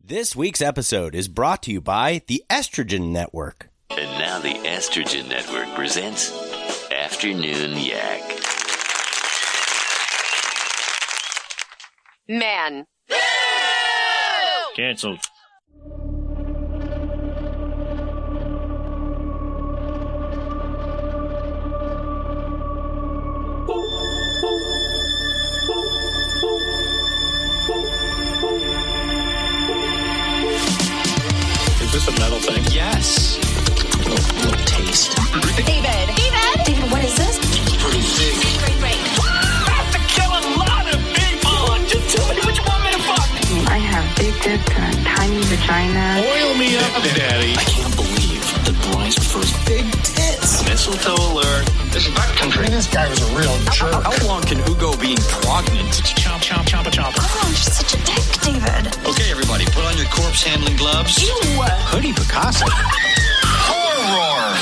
This week's episode is brought to you by the Estrogen Network. And now the Estrogen Network presents Afternoon Yak. Man. Canceled. Is this a metal thing? Yes. Little taste. David, what is this? Pretty big. Great. I have to kill a lot of people. Just tell me what you want me to fuck. I have big tits and a tiny vagina. Oil me up, Daddy. I can't believe that Bryce prefers big tits. Mistletoe alert. This is backcountry. This guy was a real jerk. How long can Hugo be pregnant? Chomp, chomp, chomp, chomp. Oh, you're such a dick, David. Okay, everybody, put on your corpse handling gloves. Ew. Hoodie Picasso. Horror.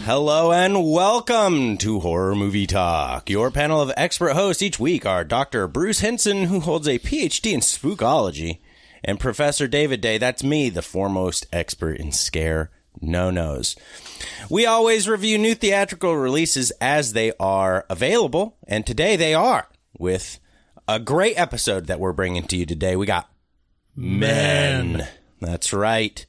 Hello and welcome to Horror Movie Talk. Your panel of expert hosts each week are Dr. Bruce Henson, who holds a PhD in spookology, and Professor David Day, that's me, the foremost expert in scare no-nos. We always review new theatrical releases as they are available, and today they are, with a great episode that we're bringing to you today. We got Men. That's right.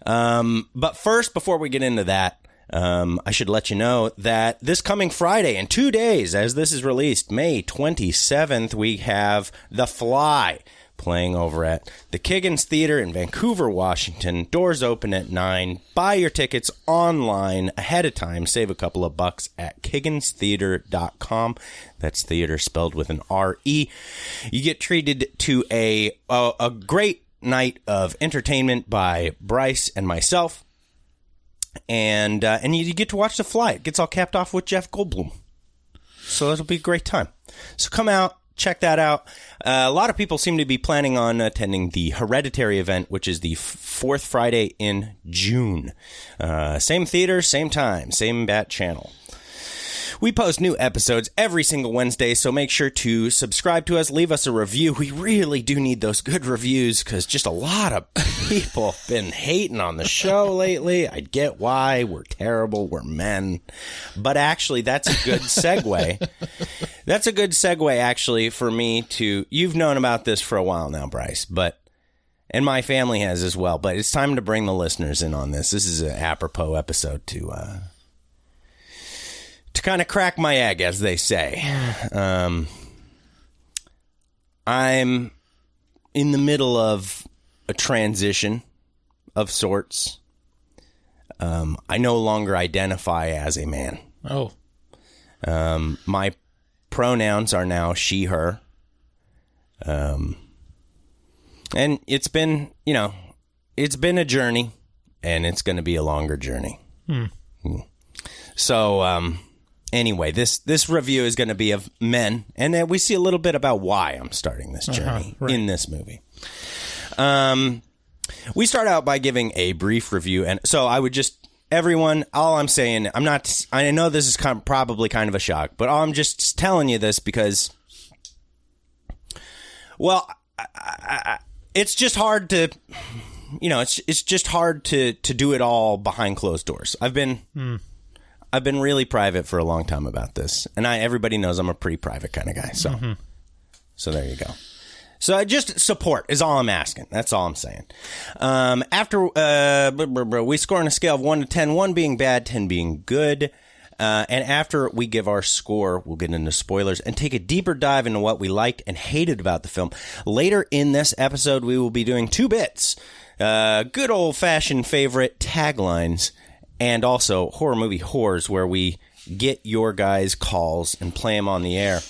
But first, before we get into that, I should let you know that this coming Friday, in 2 days, as this is released, May 27th, we have The Fly playing over at the Kiggins Theater in Vancouver, Washington. Doors open at 9. Buy your tickets online ahead of time. Save a couple of bucks at kigginstheater.com. That's theater spelled with an R-E. You get treated to a great night of entertainment by Bryce and myself. And you get to watch The Fly. It gets all capped off with Jeff Goldblum. So it'll be a great time. So come out, check that out. A lot of people seem to be planning on attending the Hereditary event, which is the fourth Friday in June. Same theater, same time, same bat channel. We post new episodes every single Wednesday, so make sure to subscribe to us, leave us a review. We really do need those good reviews because just a lot of people have been hating on the show lately. I get why. We're terrible. We're men. But actually, that's a good segue. That's a good segue, actually, for me to... You've known about this for a while now, Bryce, and my family has as well, but it's time to bring the listeners in on this. This is an apropos episode to kind of crack my egg, as they say. I'm in the middle of a transition of sorts. I no longer identify as a man. Oh. My pronouns are now she, her. And it's been, it's been a journey, and it's going to be a longer journey. So, anyway, this review is going to be of Men, and then we see a little bit about why I'm starting this journey in this movie. We start out by giving a brief review, and so I would just, everyone, all I'm saying, I know this is probably kind of a shock, but I'm just telling you this because, well, it's just hard to, it's just hard to do it all behind closed doors. I've been really private for a long time about this, and everybody knows I'm a pretty private kind of guy. So, so there you go. So I just support is all I'm asking. That's all I'm saying. After we score on a scale of 1 to 10, 1 being bad, 10 being good. And after we give our score, we'll get into spoilers and take a deeper dive into what we liked and hated about the film. Later in this episode, we will be doing 2 bits. Good old-fashioned favorite taglines. And also Horror Movie Whores, where we get your guys' calls and play them on the air.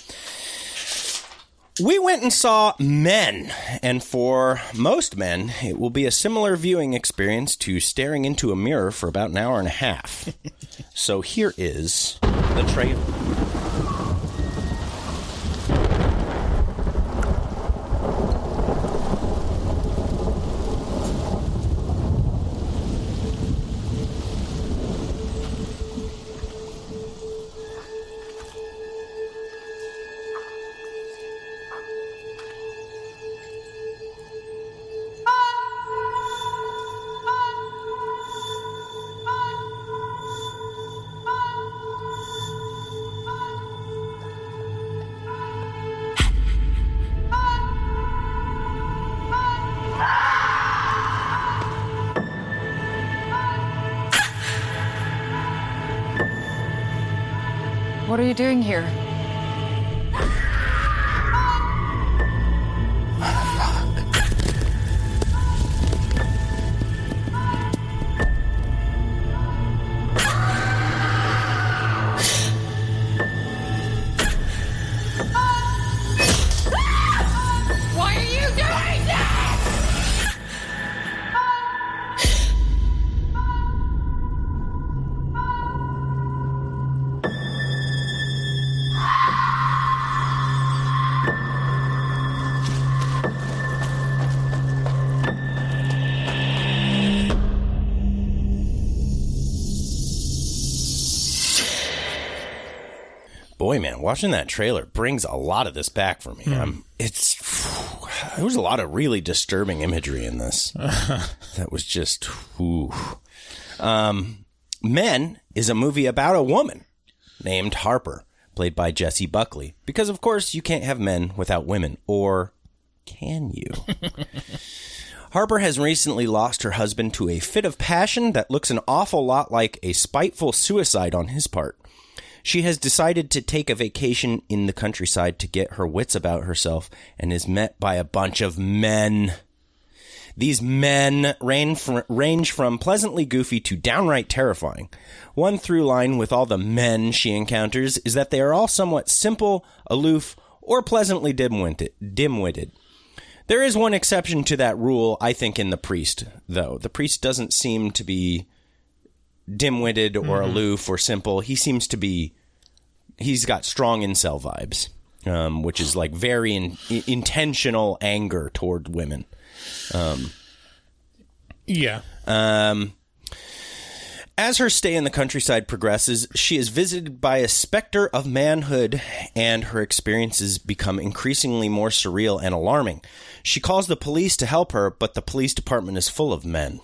We went and saw Men, and for most men, it will be a similar viewing experience to staring into a mirror for about an hour and a half. So here is the trailer. What are you doing here? Why are you doing that? Boy, man, watching that trailer brings a lot of this back for me. There was a lot of really disturbing imagery in this. That was just, Men is a movie about a woman named Harper, played by Jessie Buckley. Because, of course, you can't have men without women. Or can you? Harper has recently lost her husband to a fit of passion that looks an awful lot like a spiteful suicide on his part. She has decided to take a vacation in the countryside to get her wits about herself and is met by a bunch of men. These men range from pleasantly goofy to downright terrifying. One through line with all the men she encounters is that they are all somewhat simple, aloof, or pleasantly dim-witted. There is one exception to that rule, I think, in the priest, though. The priest doesn't seem to be dim-witted or aloof or simple. He seems to be, he's got strong incel vibes, which is like very intentional anger toward women. As her stay in the countryside progresses, she is visited by a specter of manhood, and her experiences become increasingly more surreal and alarming. She calls the police to help her, but the police department is full of men.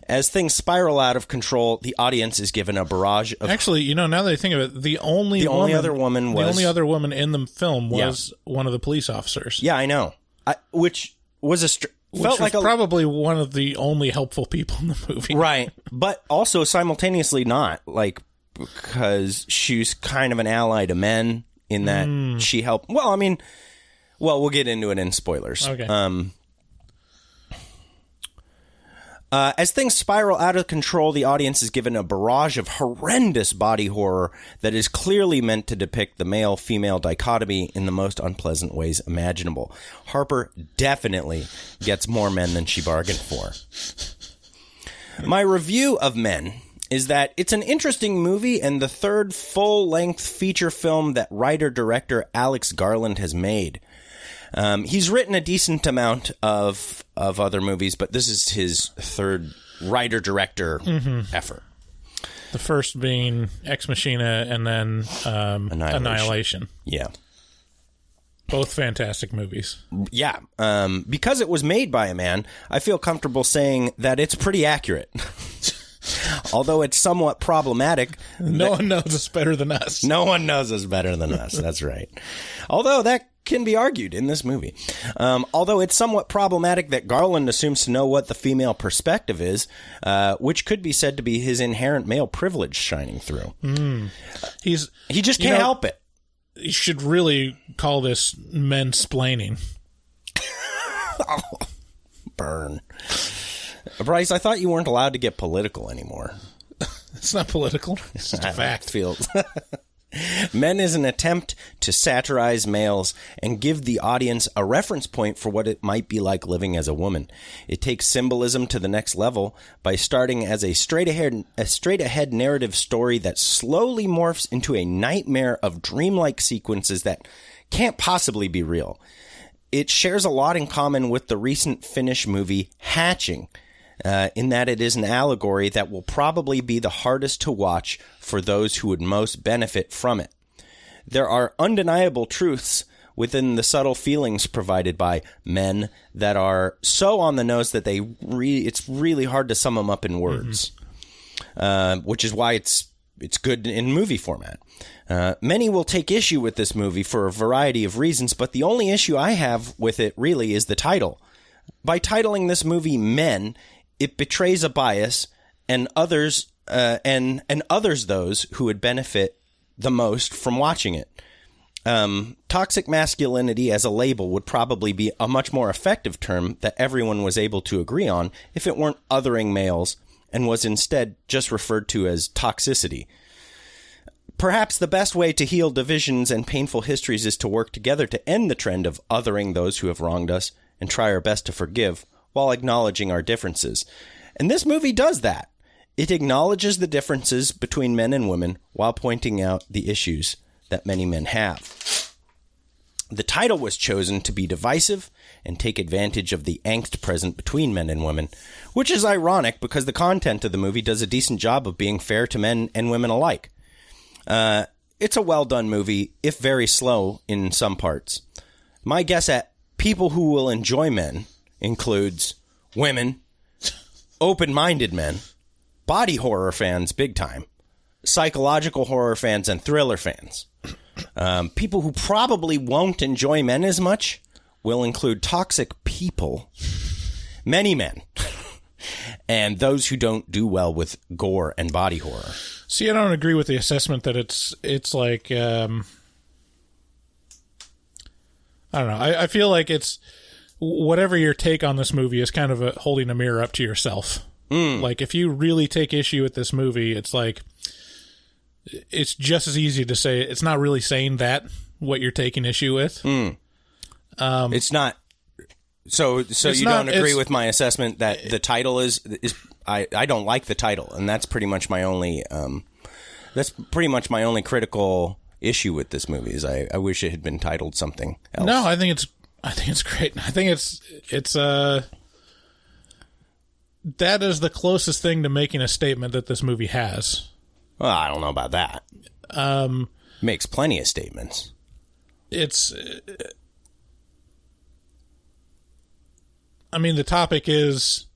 As things spiral out of control, the audience is given a barrage of... Actually, you know, now that I think of it, the only other woman in the film was one of the police officers. Yeah, I know. Which was probably one of the only helpful people in the movie. Right. But also simultaneously not, like, because she's kind of an ally to men in that she helped... Well, we'll get into it in spoilers. Okay. As things spiral out of control, the audience is given a barrage of horrendous body horror that is clearly meant to depict the male-female dichotomy in the most unpleasant ways imaginable. Harper definitely gets more men than she bargained for. My review of Men is that it's an interesting movie and the third full-length feature film that writer-director Alex Garland has made. He's written a decent amount of other movies, but this is his third writer-director effort. The first being Ex Machina and then Annihilation. Yeah. Both fantastic movies. Yeah. Because it was made by a man, I feel comfortable saying that it's pretty accurate. Although it's somewhat problematic. No one knows us better than us. No one knows us better than us. That's right. Although that can be argued in this movie. Although it's somewhat problematic that Garland assumes to know what the female perspective is, which could be said to be his inherent male privilege shining through. He just can't help it. You should really call this mensplaining. Oh, burn. Bryce, I thought you weren't allowed to get political anymore. It's not political. It's just a fact. Men is an attempt to satirize males and give the audience a reference point for what it might be like living as a woman. It takes symbolism to the next level by starting as a straight-ahead narrative story that slowly morphs into a nightmare of dreamlike sequences that can't possibly be real. It shares a lot in common with the recent Finnish movie Hatching, in that it is an allegory that will probably be the hardest to watch for those who would most benefit from it. There are undeniable truths within the subtle feelings provided by men that are so on the nose that it's really hard to sum them up in words, which is why it's good in movie format. Many will take issue with this movie for a variety of reasons, but the only issue I have with it really is the title. By titling this movie Men, it betrays a bias and others those who would benefit the most from watching it. Toxic masculinity as a label would probably be a much more effective term that everyone was able to agree on if it weren't othering males and was instead just referred to as toxicity. Perhaps the best way to heal divisions and painful histories is to work together to end the trend of othering those who have wronged us and try our best to forgive while acknowledging our differences. And this movie does that. It acknowledges the differences between men and women while pointing out the issues that many men have. The title was chosen to be divisive and take advantage of the angst present between men and women, which is ironic because the content of the movie does a decent job of being fair to men and women alike. It's a well-done movie, if very slow in some parts. My guess at people who will enjoy men includes women, open-minded men, body horror fans big time, psychological horror fans, and thriller fans. People who probably won't enjoy men as much will include toxic people, many men, and those who don't do well with gore and body horror. See, I don't agree with the assessment that it's like, I don't know. I feel like it's whatever your take on this movie is kind of holding a mirror up to yourself. Like, if you really take issue with this movie, it's like, it's just as easy to say it's not really saying that what you're taking issue with. It's not. So you don't agree with my assessment that the title is I don't like the title, and that's pretty much my only critical issue with this movie. Is I wish it had been titled something else. No, I think it's great. I think it's that is the closest thing to making a statement that this movie has. Well, I don't know about that. Makes plenty of statements. I mean, the topic is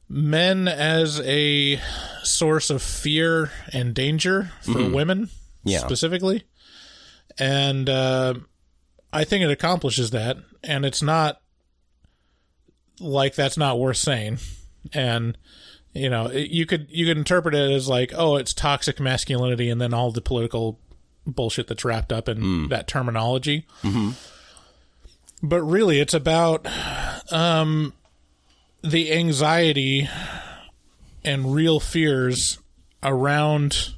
men as a source of fear and danger for women, specifically. And I think it accomplishes that. And it's not like that's not worth saying. And, you know, you could interpret it as like, oh, it's toxic masculinity and then all the political bullshit that's wrapped up in that terminology. Mm-hmm. But really, it's about the anxiety and real fears around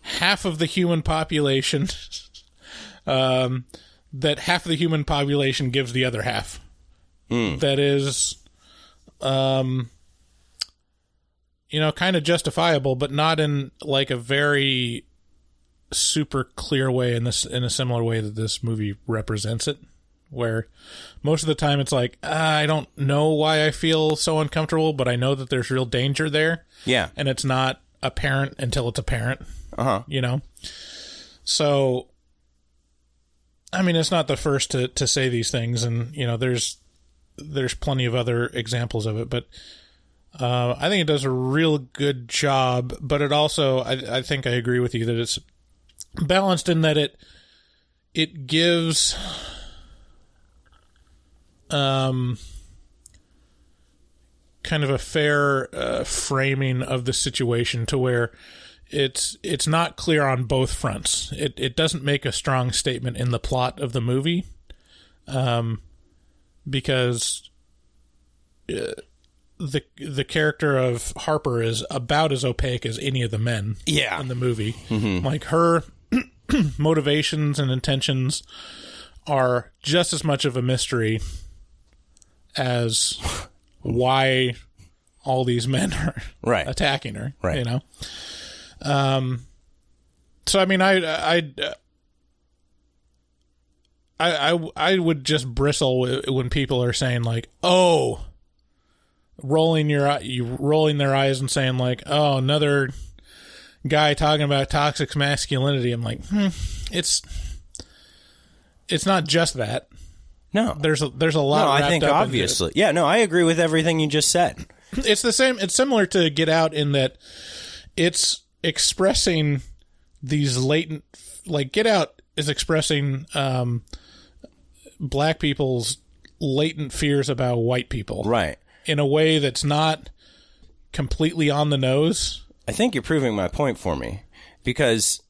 half of the human population that half of the human population gives the other half. That is, kind of justifiable, but not in like a very super clear way in a similar way that this movie represents it. Where most of the time it's like, I don't know why I feel so uncomfortable, but I know that there's real danger there. Yeah. And it's not apparent until it's apparent. You know? So, I mean, it's not the first to say these things, and, you know, there's plenty of other examples of it, but I think it does a real good job, but it also, I think I agree with you that it's balanced in that it gives... kind of a fair framing of the situation to where it's not clear on both fronts. It doesn't make a strong statement in the plot of the movie, because the character of Harper is about as opaque as any of the men in the movie. Mm-hmm. Like, her motivations and intentions are just as much of a mystery as why all these men are attacking her, you know? So, I mean, I would just bristle when people are saying, like, oh, rolling their eyes and saying, like, oh, another guy talking about toxic masculinity. I'm like, it's not just that. No, there's a lot. No, I think obviously, yeah. No, I agree with everything you just said. It's the same. It's similar to Get Out in that it's expressing these latent, like, Get Out is expressing black people's latent fears about white people, right? In a way that's not completely on the nose. I think you're proving my point for me, because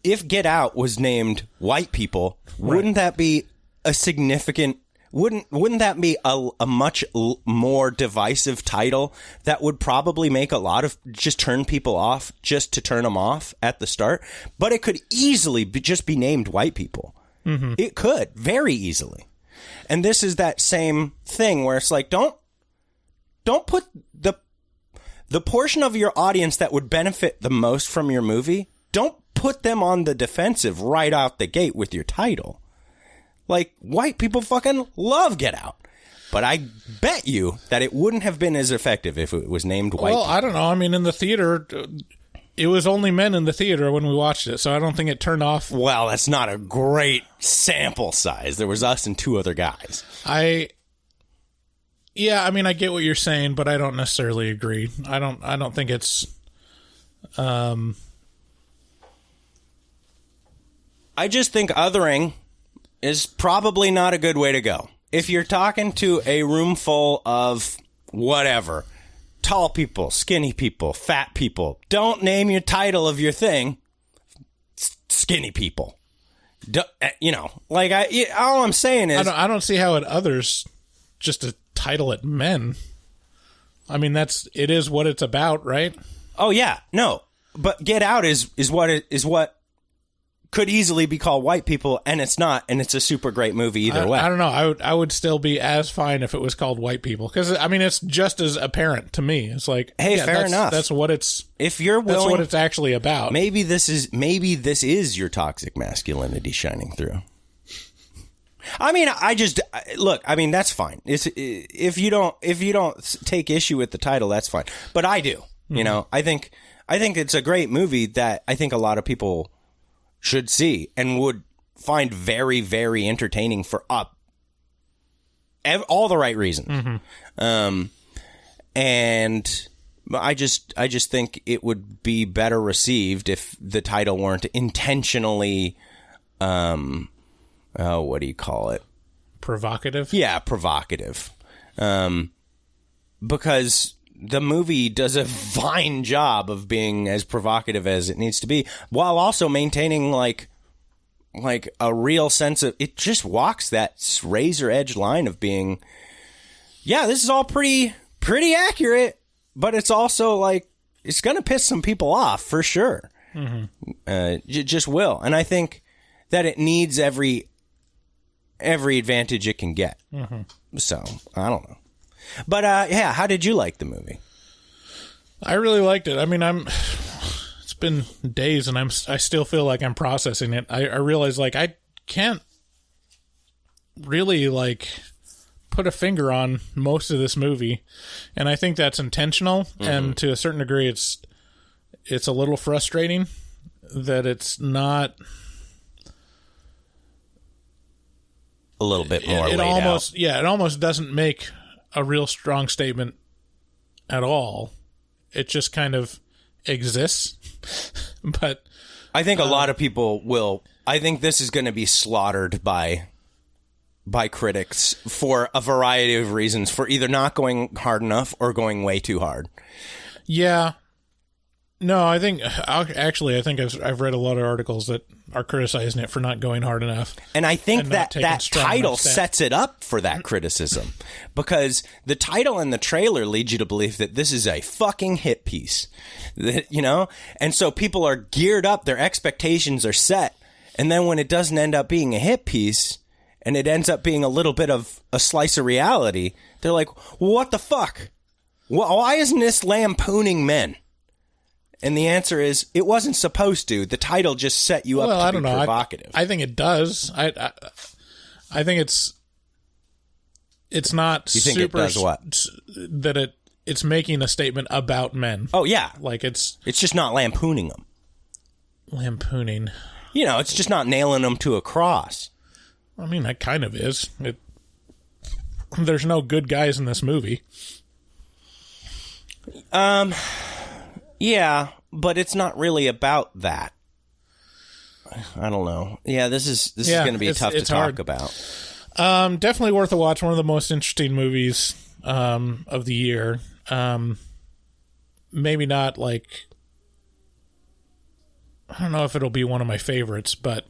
if Get Out was named White People, wouldn't that be a significant? Wouldn't that be a much more divisive title that would probably make a lot of just turn people off just to turn them off at the start? But it could easily just be named White People. Mm-hmm. It could very easily. And this is that same thing where it's like, don't put the portion of your audience that would benefit the most from your movie, don't put them on the defensive right out the gate with your title. Like, white people fucking love Get Out. But I bet you that it wouldn't have been as effective if it was named White People. I don't know. I mean, in the theater, it was only men in the theater when we watched it, so I don't think it turned off. Well, that's not a great sample size. There was us and 2 other guys. Yeah, I mean, I get what you're saying, but I don't necessarily agree. I don't think it's... I just think othering is probably not a good way to go. If you're talking to a room full of whatever, tall people, skinny people, fat people, don't name your title of your thing skinny people. All I'm saying is... I don't see how it others just to title it men. I mean, it is what it's about, right? Oh, yeah. No. But Get Out is what could easily be called White People, and it's not, and it's a super great movie either way. I don't know. I would still be as fine if it was called White People, because I mean, it's just as apparent to me. It's like, hey, fair enough. That's what it's. If you're willing, that's what it's actually about. Maybe this is your toxic masculinity shining through. I mean, look. I mean, that's fine. If you don't take issue with the title, that's fine. But I do. Mm-hmm. You know, I think it's a great movie that I think a lot of people should see and would find very, very entertaining for all the right reasons. Mm-hmm. And I just think it would be better received if the title weren't intentionally, what do you call it? Provocative? Yeah, provocative. Because the movie does a fine job of being as provocative as it needs to be, while also maintaining like a real sense of, it just walks that razor edge line of being, yeah, this is all pretty accurate, but it's also like, it's going to piss some people off for sure. Mm-hmm. Just will. And I think that it needs every advantage it can get. Mm-hmm. So I don't know. But, yeah, how did you like the movie? I really liked it. I mean, it's been days and I still feel like I'm processing it. I realize, like, I can't really, like, put a finger on most of this movie. And I think that's intentional. Mm-hmm. And to a certain degree, it's a little frustrating that it's not... a little bit more laid almost, out. Yeah, it almost doesn't make a real strong statement at all. It just kind of exists. But I think a lot of people will. I think this is going to be slaughtered by critics for a variety of reasons, for either not going hard enough or going way too hard. Yeah. No, I think I've read a lot of articles that are criticizing it for not going hard enough. And I think that title sets it up for that criticism, because the title and the trailer lead you to believe that this is a fucking hit piece, you know? And so people are geared up, their expectations are set. And then when it doesn't end up being a hit piece and it ends up being a little bit of a slice of reality, they're like, what the fuck? Why isn't this lampooning men? And the answer is, it wasn't supposed to. The title just set you up to be provocative. I think it does. I think it's not. You think super, it does what? That it's making a statement about men. Oh yeah, like it's just not lampooning them. Lampooning. You know, it's just not nailing them to a cross. I mean, that kind of is. There's no good guys in this movie. Yeah, but it's not really about that. I don't know. Yeah, this is going to be tough to talk about. Definitely worth a watch. One of the most interesting movies of the year. Maybe not like I don't know if it'll be one of my favorites, but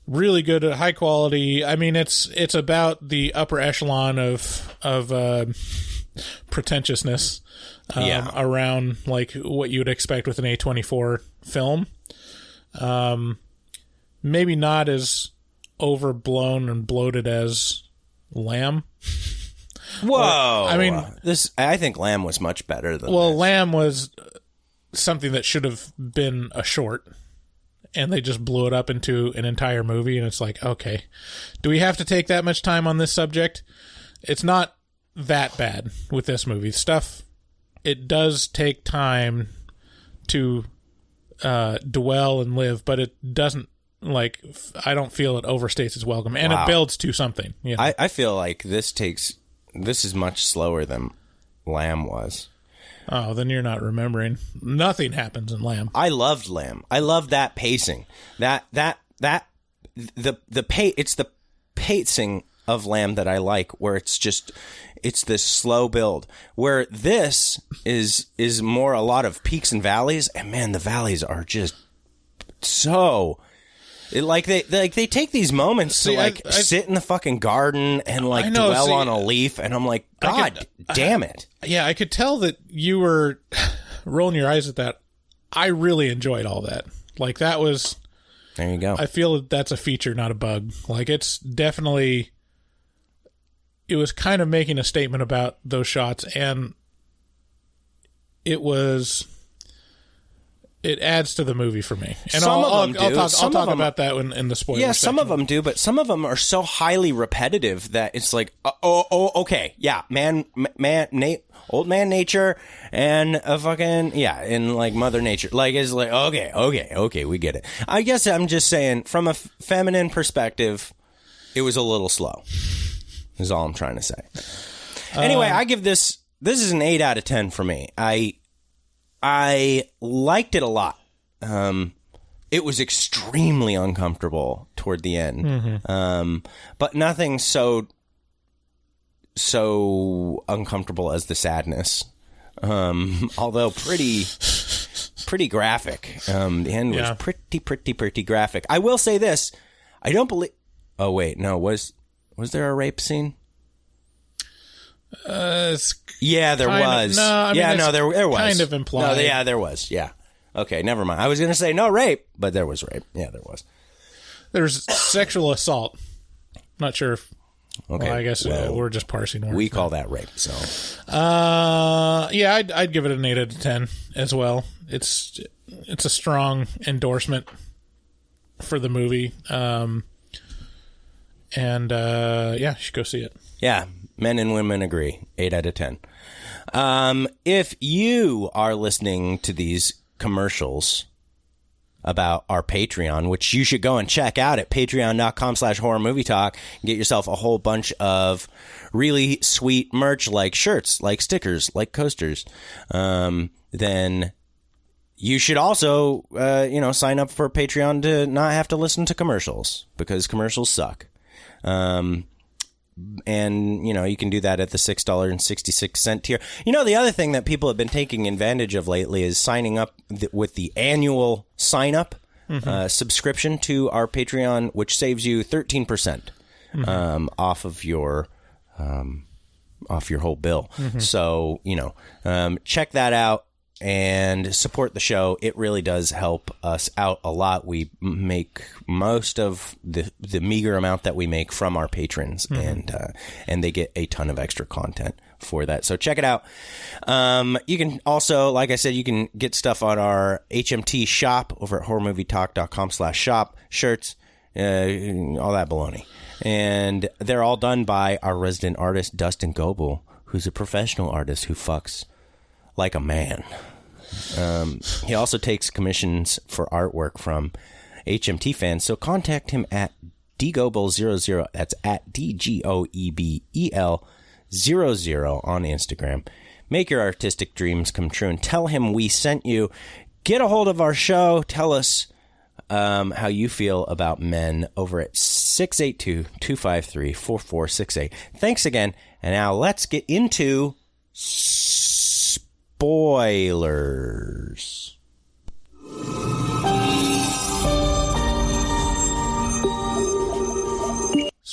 really good, high quality. I mean, it's about the upper echelon of pretentiousness around like what you would expect with an A24 film. Maybe not as overblown and bloated as Lamb. Whoa! I mean, I think Lamb was much better than. Well, this. Lamb was something that should have been a short, and they just blew it up into an entire movie, and it's like, okay, do we have to take that much time on this subject? It's not that bad with this movie. It does take time to dwell and live, but it doesn't, like, I don't feel it overstates its welcome, and it builds to something. You know? I feel like this is much slower than Lamb was. Oh, then you're not remembering. Nothing happens in Lamb. I loved Lamb. I loved that pacing. It's the pacing of Lamb that I like, where it's this slow build. Where this is more a lot of peaks and valleys, and man, the valleys are just so. They take these moments to sit in the fucking garden and dwell on a leaf, and I'm like, God damn it. Yeah, I could tell that you were rolling your eyes at that. I really enjoyed all that. Like, that was... There you go. I feel that's a feature, not a bug. Like, it's definitely... It was kind of making a statement about those shots, and it was... It adds to the movie for me. And I'll talk about that in the spoilers. Yeah, some of them do, but some of them are so highly repetitive that it's like, okay, yeah, old man nature and a fucking, yeah, and like Mother Nature. Like, it's like, okay, we get it. I guess I'm just saying, from a feminine perspective, it was a little slow, is all I'm trying to say. Anyway, I give this is an 8 out of 10 for me. I liked it a lot. It was extremely uncomfortable toward the end, but nothing so uncomfortable as the sadness. Although pretty graphic. The end was pretty graphic. I will say this: I don't believe. Oh wait, no. Was there a rape scene? Yeah, there was. There was. Kind of implied. No, there was. Yeah. Okay, never mind. I was going to say no rape, but there was rape. Yeah, there was. There's sexual assault. Not sure if... Okay. Well, I guess we're just parsing words. We call that rape, so... Yeah, I'd give it an 8 out of 10 as well. It's a strong endorsement for the movie. You should go see it. Yeah, men and women agree. 8 out of 10. If you are listening to these commercials about our Patreon, which you should go and check out at patreon.com/horrormovietalk, and get yourself a whole bunch of really sweet merch, like shirts, like stickers, like coasters, then you should also, sign up for Patreon to not have to listen to commercials, because commercials suck. And, you can do that at the $6.66 tier. The other thing that people have been taking advantage of lately is signing up with the annual sign-up subscription to our Patreon, which saves you 13% off of your whole bill. So, check that out and support the show. It really does help us out a lot. We make most of the meager amount that we make from our patrons, and they get a ton of extra content for that. So check it out. You can also, like I said, you can get stuff on our HMT shop over at horrormovietalk.com/shop, shirts, all that baloney. And they're all done by our resident artist, Dustin Goebel, who's a professional artist who fucks like a man. He also takes commissions for artwork from HMT fans, so contact him at dgoebel00. That's at DGOEBEL00 on Instagram. Make your artistic dreams come true and tell him we sent you. Get a hold of our show. Tell us how you feel about men over at 682-253-4468. Thanks again, and now let's get into spoilers.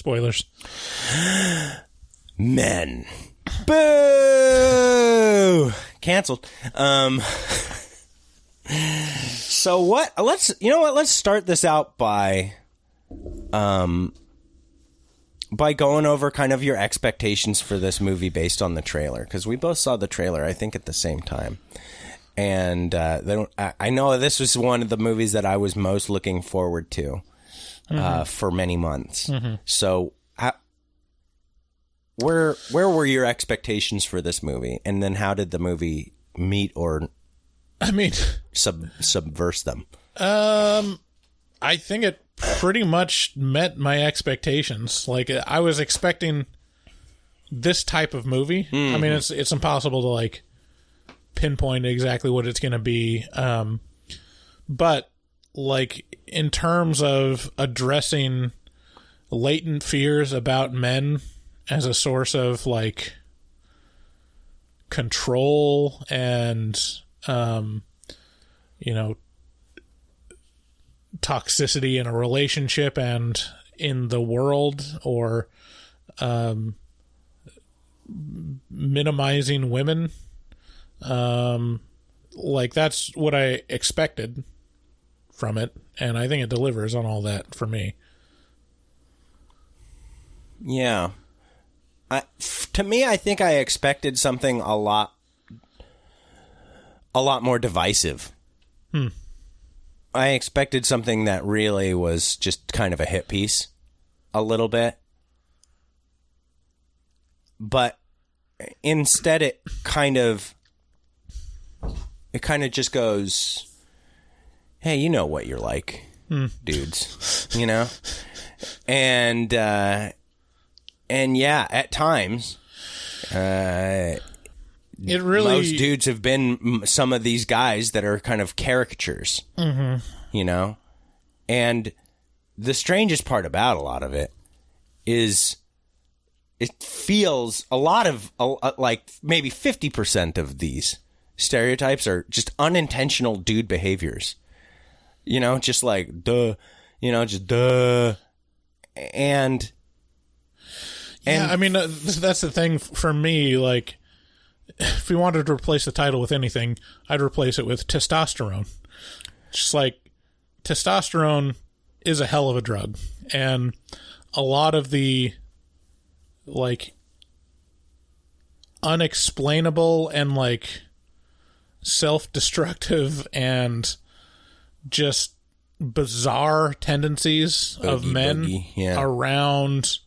Spoilers. Men. Boo! Canceled. So what? Let's start this out by going over kind of your expectations for this movie based on the trailer, because we both saw the trailer, I think, at the same time. And I know this was one of the movies that I was most looking forward to for many months. Mm-hmm. So where were your expectations for this movie? And then how did the movie meet or subverse them? I think it pretty much met my expectations. Like, I was expecting this type of movie. Mm-hmm. I mean, it's impossible to like pinpoint exactly what it's going to be. But like, in terms of addressing latent fears about men as a source of like control and, toxicity in a relationship and in the world, or minimizing women. Like, that's what I expected from it, and I think it delivers on all that for me. Yeah. To me, I think I expected something a lot more divisive. I expected something that really was just kind of a hit piece, a little bit. But instead, it kind of just goes, hey, you know what you're like, dudes, you know? And yeah, at times, most dudes have been some of these guys that are kind of caricatures, you know? And the strangest part about a lot of it is it feels a lot of, like, maybe 50% of these stereotypes are just unintentional dude behaviors. You know, just like, duh, just duh. And yeah, I mean, that's the thing for me, like, if we wanted to replace the title with anything, I'd replace it with testosterone. Just like, testosterone is a hell of a drug. And a lot of the, like, unexplainable and, like, self-destructive and just bizarre tendencies of men around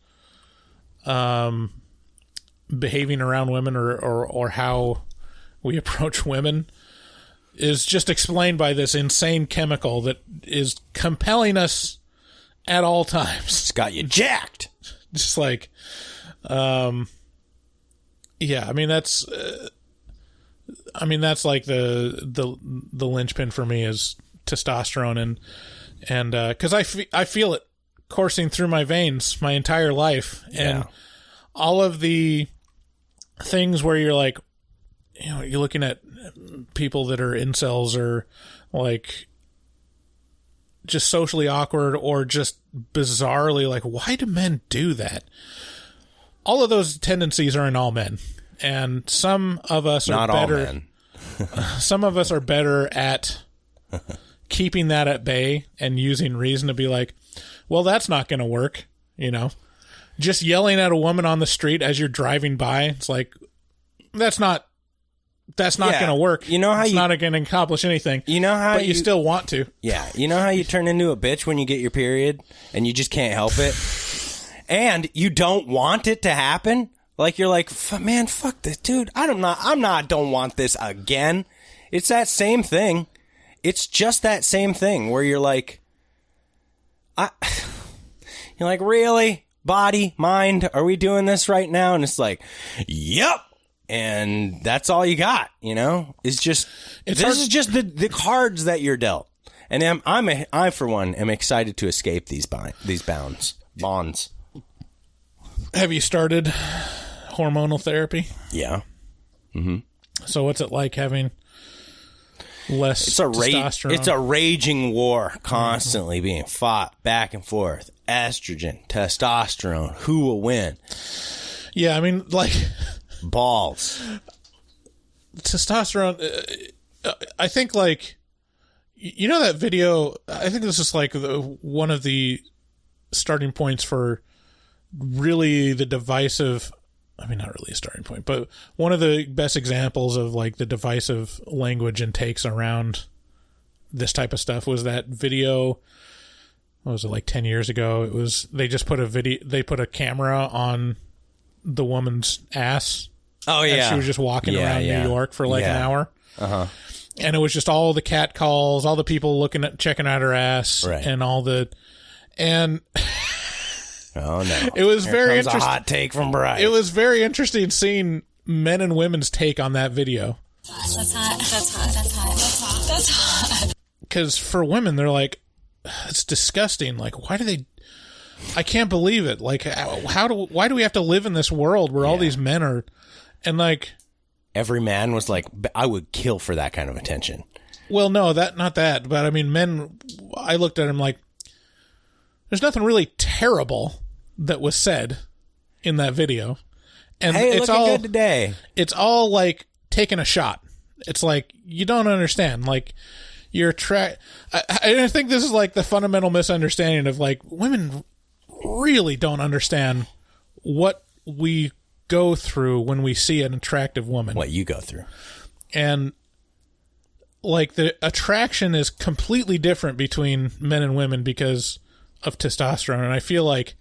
behaving around women or how we approach women is just explained by this insane chemical that is compelling us at all times. It's got you jacked. Just like, yeah, I mean, that's like the linchpin for me is testosterone, and because I feel it coursing through my veins my entire life, and all of the things where you're like, you know, you're looking at people that are incels or like just socially awkward or just bizarrely like, why do men do that? All of those tendencies are in all men, and some of us are better. Not all men. Some of us are better at keeping that at bay and using reason to be like, well, that's not going to work, you know? Just yelling at a woman on the street as you're driving by, it's like, that's not going to work. You know how it's not going to accomplish anything. You know how but you still want to. Yeah. You know how you turn into a bitch when you get your period and you just can't help it? And you don't want it to happen? Like, you're like, man, fuck this, dude. don't want this again. It's that same thing. It's just that same thing where you're like, really? Body, mind, are we doing this right now? And it's like, yep. And that's all you got, you know? It's just, this is just the cards that you're dealt. And I for one am excited to escape these bonds. Have you started hormonal therapy? Yeah. Mm-hmm. So what's it like having less testosterone. It's a raging war constantly being fought back and forth. Estrogen, testosterone, who will win? Yeah, I mean, like... Balls. Testosterone, I think, like... You know that video... I think this is, like, one of the starting points for really the divisive... I mean, not really a starting point, but one of the best examples of, like, the divisive language and takes around this type of stuff was that video... What was it, like 10 years ago? It was, they just put they put a camera on the woman's ass. Oh, yeah. And she was just walking around New York for like an hour. Uh-huh. And it was just all the cat calls, all the people checking out her ass, right. and all the, and oh no. It was very interesting. A hot take from Bryce. It was very interesting seeing men and women's take on that video. That's hot. That's hot. That's hot. That's hot. That's hot. Because for women, they're like, it's disgusting. Like, why do they? I can't believe it. Like, why do we have to live in this world where all these men are, and like, every man was like, I would kill for that kind of attention. Well, no, not that, but I mean, men. I looked at him like, there's nothing really terrible that was said in that video, and hey, it's looking all good today. It's all like taking a shot. It's like, you don't understand, like. I think this is like the fundamental misunderstanding of like women really don't understand what we go through when we see an attractive woman. What you go through. And like the attraction is completely different between men and women because of testosterone. And I feel like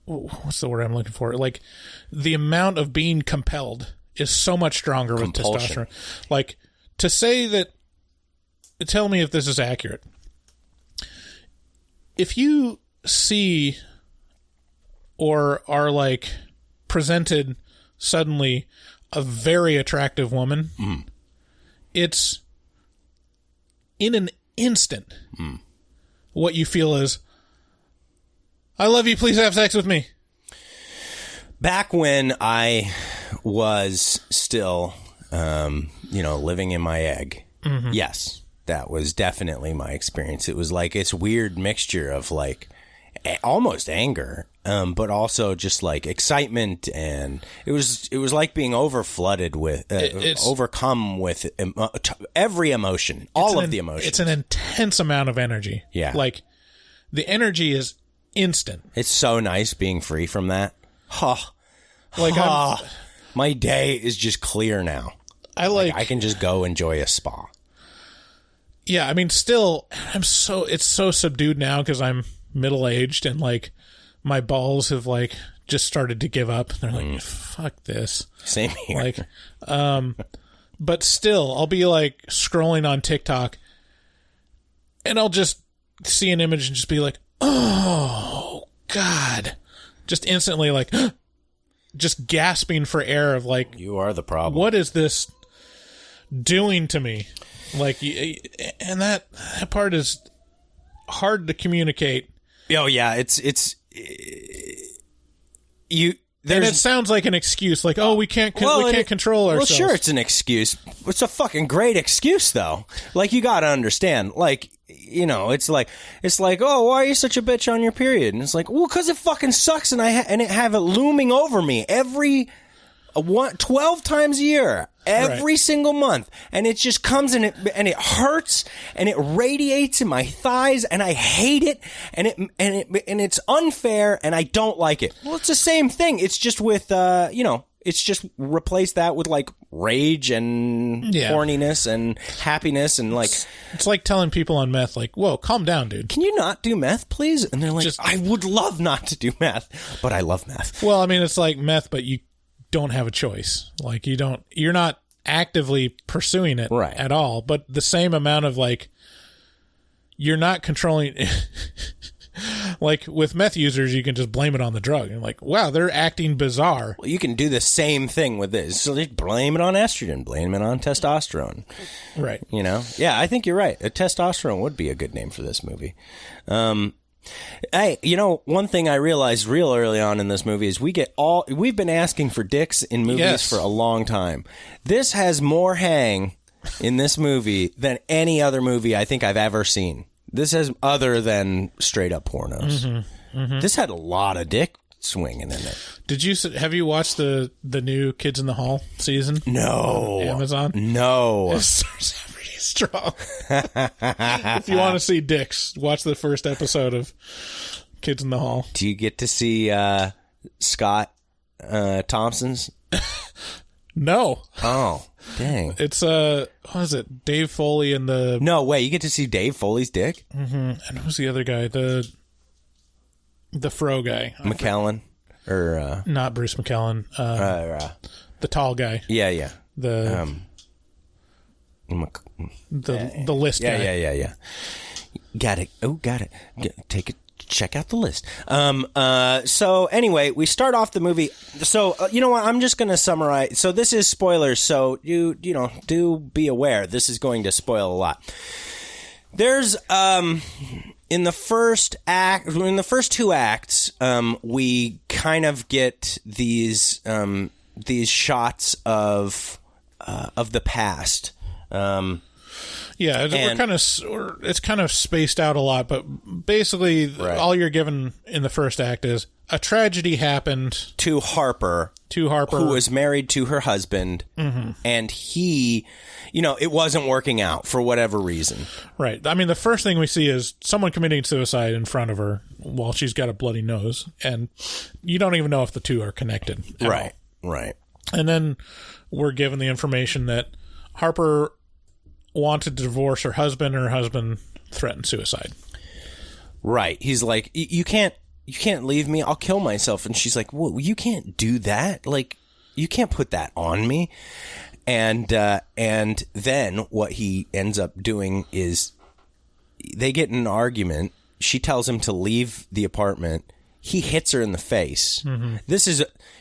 what's the word I'm looking for? Like the amount of being compelled is so much stronger with testosterone. Like to say that, tell me if this is accurate. If you see or are like presented suddenly a very attractive woman, it's in an instant what you feel is, I love you, please have sex with me. Back when I was still, living in my egg, yes, that was definitely my experience. It was like this weird mixture of like almost anger, but also just like excitement, and it was like being overflooded with, overcome with every emotion, all of the emotions. It's an intense amount of energy. Yeah, like the energy is instant. It's so nice being free from that. My day is just clear now. I can just go enjoy a spa. Yeah, I mean, still, it's so subdued now because I'm middle-aged and like my balls have like just started to give up. They're like, fuck this. Same here. Like, but still, I'll be like scrolling on TikTok and I'll just see an image and just be like, oh God, just instantly like just gasping for air of like, you are the problem. What is this doing to me? Like, and that part is hard to communicate. Oh yeah, it's you. And it sounds like an excuse, like, oh, we can't control ourselves. Well, sure, it's an excuse. It's a fucking great excuse, though. Like, you got to understand, like, it's like, oh, why are you such a bitch on your period? And it's like, well, because it fucking sucks, and I have it looming over me 12 times a year, every single month, and it just comes and it hurts and it radiates in my thighs, and I hate it, and it's unfair, and I don't like it. Well, it's the same thing. It's just with it's just replace that with like rage and horniness and happiness, and like it's like telling people on meth, like, whoa, calm down, dude. Can you not do meth, please? And they're like, I would love not to do meth, but I love meth. Well, I mean, it's like meth, but you don't have a choice. Like you're not actively pursuing it at all, but the same amount of like, you're not controlling. Like with meth users, you can just blame it on the drug. And like, wow, they're acting bizarre. Well, you can do the same thing with this. So they blame it on estrogen, blame it on testosterone. Right. Yeah, I think you're right. A testosterone would be a good name for this movie. Hey, one thing I realized real early on in this movie is we've been asking for dicks in movies for a long time. This has more hang in this movie than any other movie I think I've ever seen. This has, other than straight up pornos. This had a lot of dick swinging in it. Have you watched the new Kids in the Hall season? No. On Amazon? No. It starts out pretty strong. If you want to see dicks, watch the first episode of Kids in the Hall. Do you get to see Scott Thompson's? No. Oh, dang. It's what is it? Dave Foley and the... No way, you get to see Dave Foley's dick? And who's the other guy? The fro guy. McKellen? Or not Bruce McKellen. The tall guy. Yeah. The list guy. Yeah. Got it. Take it. Check out the list. So anyway, we start off the movie. So you know what? I'm just going to summarize. So this is spoilers. So you do be aware. This is going to spoil a lot. There's in the first two acts, we kind of get these shots of the past. Yeah, it's kind of spaced out a lot, but basically all you're given in the first act is a tragedy happened to Harper, who was married to her husband, and he, it wasn't working out for whatever reason. Right. I mean, the first thing we see is someone committing suicide in front of her while she's got a bloody nose, and you don't even know if the two are connected. Right. And then we're given the information that Harper wanted to divorce her husband, and her husband threatened suicide. Right. He's like, you can't leave me. I'll kill myself. And she's like, well, you can't do that. Like, you can't put that on me. And then what he ends up doing is they get in an argument. She tells him to leave the apartment. He hits her in the face.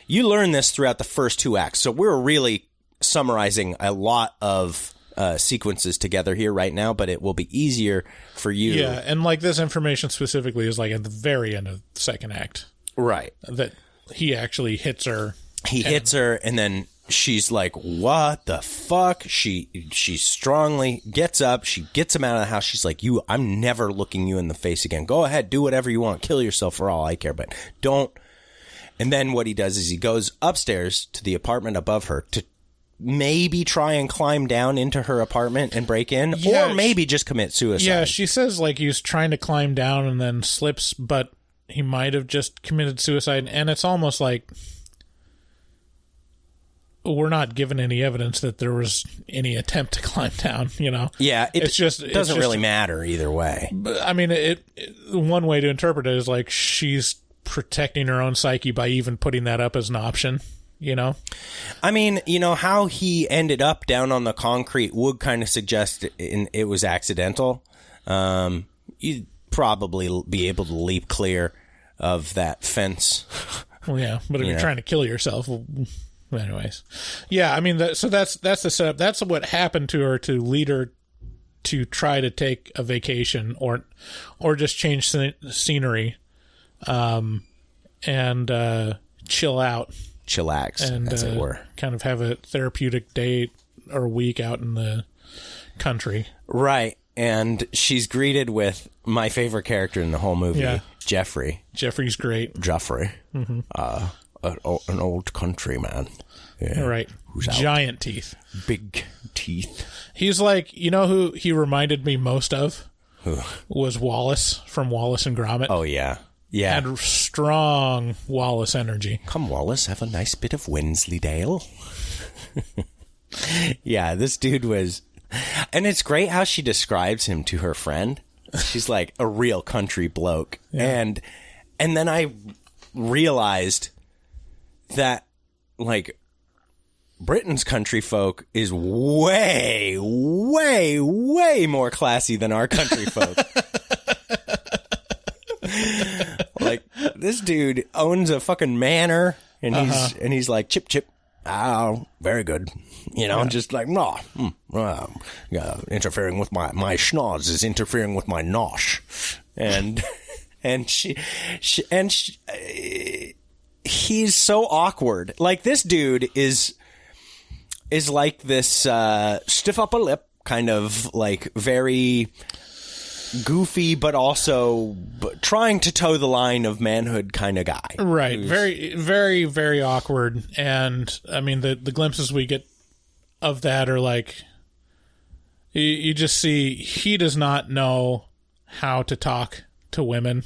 You learn this throughout the first two acts. So we're really summarizing a lot of sequences together here right now, but it will be easier for you. Yeah, and like this information specifically is like at the very end of the second act. Right. That he actually hits her. He hits her, and then she's like, what the fuck? She strongly gets up. She gets him out of the house. She's like, I'm never looking you in the face again. Go ahead, do whatever you want. Kill yourself for all I care, but don't. And then what he does is he goes upstairs to the apartment above her to maybe try and climb down into her apartment and break in, or maybe just commit suicide. Yeah, she says like he's trying to climb down and then slips, but he might have just committed suicide. And it's almost like we're not given any evidence that there was any attempt to climb down, Yeah, it doesn't really matter either way. But, I mean, one way to interpret it is like she's protecting her own psyche by even putting that up as an option. I mean, how he ended up down on the concrete would kind of suggest it was accidental. You'd probably be able to leap clear of that fence. Well, yeah, but if you're trying to kill yourself, anyways. Yeah, I mean, so that's the setup. That's what happened to her to lead her to try to take a vacation or just change scenery, and chill out. Chillax, and as it were. Kind of have a therapeutic day or week out in the country. Right. And she's greeted with my favorite character in the whole movie, Jeffrey. Jeffrey's great. Jeffrey. An old country man. Yeah. Right. Who's giant teeth. Big teeth. He's like, who he reminded me most of? Who? Was Wallace from Wallace and Gromit. Oh, yeah. Yeah. Had strong Wallace energy. Come, Wallace, have a nice bit of Wensleydale. Yeah, this dude was... And it's great how she describes him to her friend. She's like a real country bloke. Yeah. And then I realized that, like, Britain's country folk is way, way, way more classy than our country folk. Like, this dude owns a fucking manor, and he's like, chip, chip. Oh, very good. Just like, no, interfering with my schnoz is interfering with my nosh. And and he's so awkward. Like, this dude is like this stiff upper lip, kind of like very goofy, but also trying to toe the line of manhood kind of guy. Right. Very, very, very awkward. And I mean, the glimpses we get of that are like, you just see he does not know how to talk to women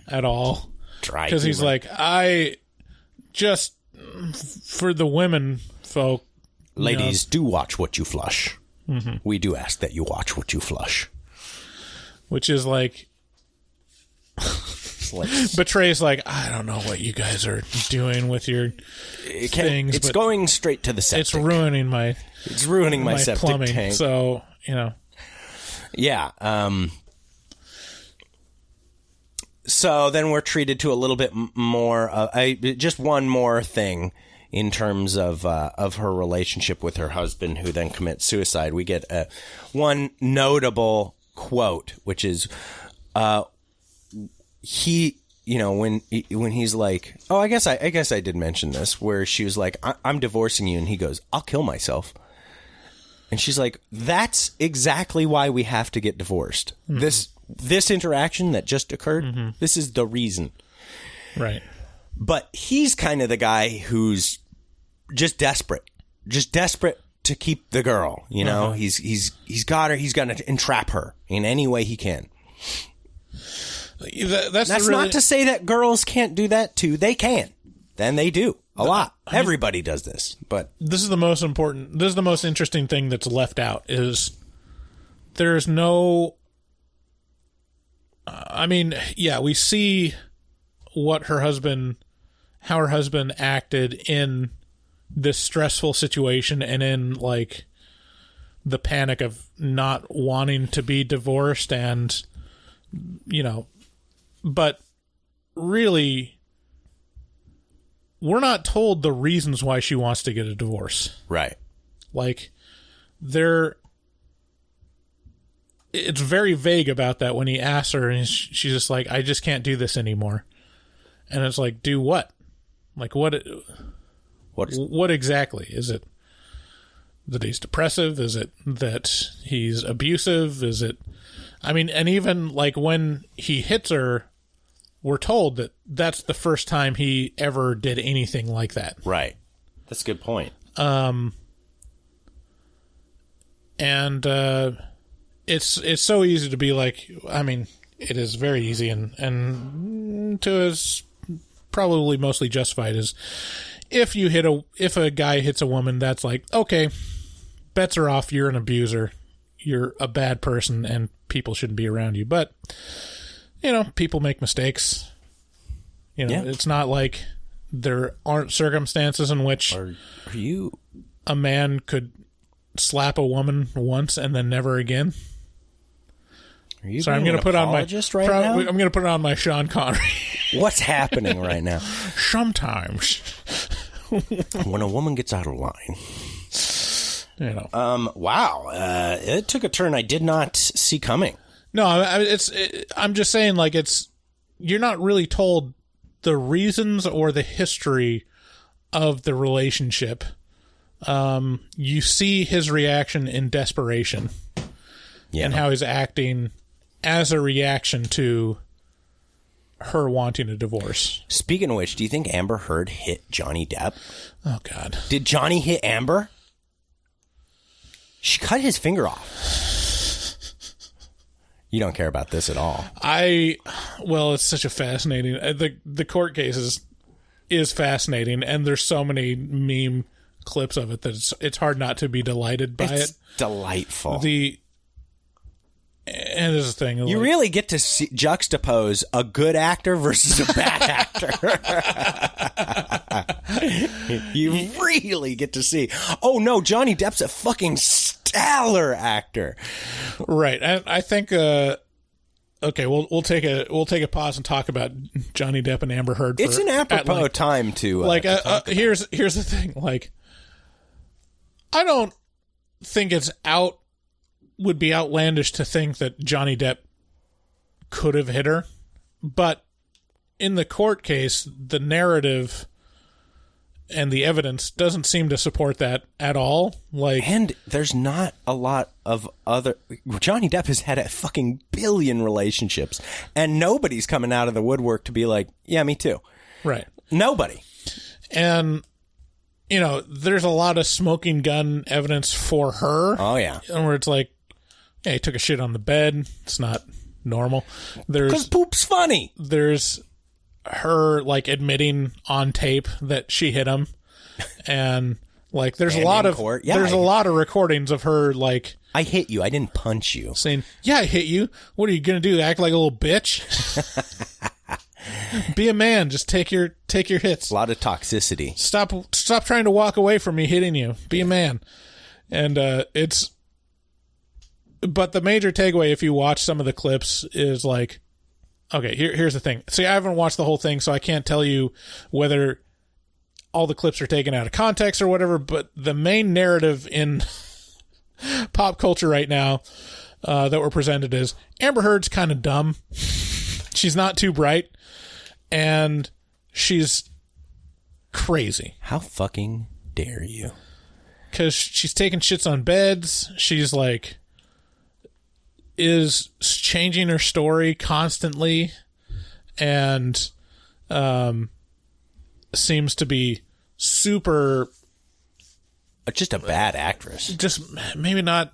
at all. Because he's like, I just, for the women folk. Ladies, do watch what you flush. Mm-hmm. We do ask that you watch what you flush. Which is like, betrays like, I don't know what you guys are doing with your things. It's going straight to the septic. It's ruining my septic plumbing, tank. So, Yeah. So then we're treated to a little bit more, just one more thing in terms of her relationship with her husband, who then commits suicide. We get one notable quote, which is, he, when he's like, oh, I guess I did mention this, where she was like, I'm divorcing you. And he goes, I'll kill myself. And she's like, that's exactly why we have to get divorced. Mm-hmm. This interaction that just occurred, mm-hmm. This is the reason. Right. But he's kind of the guy who's just desperate to keep the girl, Uh-huh. He's got her. He's going to entrap her in any way he can. That's not to say that girls can't do that too. They can. Then they do a lot. Everybody does this, but this is the most important. This is the most interesting thing that's left out. Is there's no. We see how her husband acted in this stressful situation and in like the panic of not wanting to be divorced, and but really we're not told the reasons why she wants to get a divorce. Right. Like it's very vague about that when he asks her, and she's just like, I just can't do this anymore. And it's like, do what? Like, what exactly? Is it that he's depressive? Is it that he's abusive? Is it, and even like when he hits her, we're told that that's the first time he ever did anything like that. Right. That's a good point. It's so easy to be like, it is very easy and to is probably mostly justified, is if a guy hits a woman, that's like, okay, bets are off, you're an abuser, you're a bad person, and people shouldn't be around you. But people make mistakes. It's not like there aren't circumstances in which a man could slap a woman once and then never again. So I'm going to put on my I'm going to put it on my Sean Connery. What's happening right now? Sometimes when a woman gets out of line. Wow. It took a turn I did not see coming. No, I'm just saying, like, you're not really told the reasons or the history of the relationship. You see his reaction in desperation, and how he's acting as a reaction to her wanting a divorce. Speaking of which, do you think Amber Heard hit Johnny Depp? Oh, God. Did Johnny hit Amber? She cut his finger off. You don't care about this at all. It's such a fascinating... The court case is fascinating, and there's so many meme clips of it that it's hard not to be delighted by it. It's delightful. And this is the thing. You really get to juxtapose a good actor versus a bad actor. You really get to see, oh no, Johnny Depp's a fucking stellar actor. Right. And I think, okay, we'll take a pause and talk about Johnny Depp and Amber Heard. It's an apropos time to here's the thing. Like, I don't think would be outlandish to think that Johnny Depp could have hit her. But in the court case, the narrative and the evidence doesn't seem to support that at all. And there's not a lot of other... Johnny Depp has had a fucking billion relationships, and nobody's coming out of the woodwork to be like, yeah, me too. Right. Nobody. And, there's a lot of smoking gun evidence for her. Oh, yeah. Where it's like, hey, he took a shit on the bed. It's not normal. Because poop's funny. There's her admitting on tape that she hit him, and there's a lot of court. Yeah, there's a lot of recordings of her I hit you, I didn't punch you, saying, yeah, I hit you. What are you gonna do, act like a little bitch? Be a man, just take your hits. A lot of toxicity. Stop trying to walk away from me hitting you. Be a man. And but the major takeaway, if you watch some of the clips, is okay, here's the thing. See, I haven't watched the whole thing, so I can't tell you whether all the clips are taken out of context or whatever, but the main narrative in pop culture right now that we're presented is Amber Heard's kind of dumb. She's not too bright, and she's crazy. How fucking dare you? Because she's taking shits on beds. She's is changing her story constantly, and seems to be super... Just a bad actress. Just maybe not...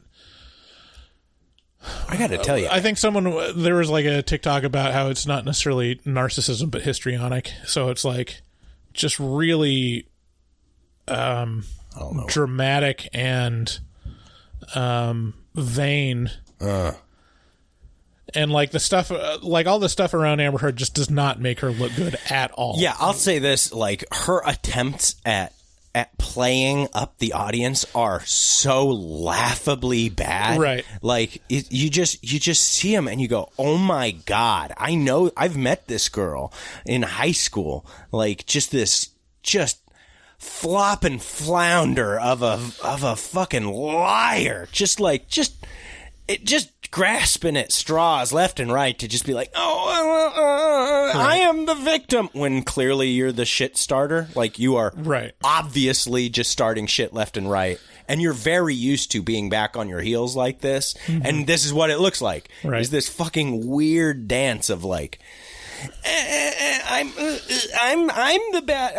I gotta tell you. I think there was a TikTok about how it's not necessarily narcissism, but histrionic. So it's just really dramatic and vain. And the stuff, all the stuff around Amber Heard just does not make her look good at all. Yeah, I'll say this: her attempts at playing up the audience are so laughably bad. Right. You just see them and you go, oh my God, I know, I've met this girl in high school. Just flop and flounder of a fucking liar. Just grasping at straws left and right to just be like, I am the victim, when clearly you're the shit starter. You are obviously just starting shit left and right, and you're very used to being back on your heels like this, and this is what it looks like. Right. Is this fucking weird dance of I'm the bad.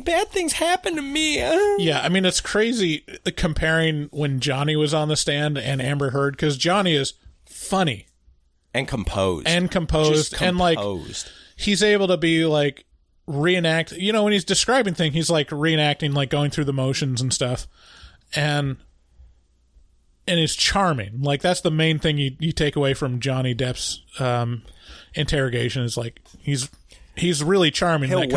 Bad things happen to me. Yeah, I mean, it's crazy comparing when Johnny was on the stand and Amber Heard, because Johnny is funny and composed and he's able to be reenact. When he's describing things, he's reenacting, going through the motions and stuff, and he's charming. That's the main thing you take away from Johnny Depp's interrogation is he's really charming. He'll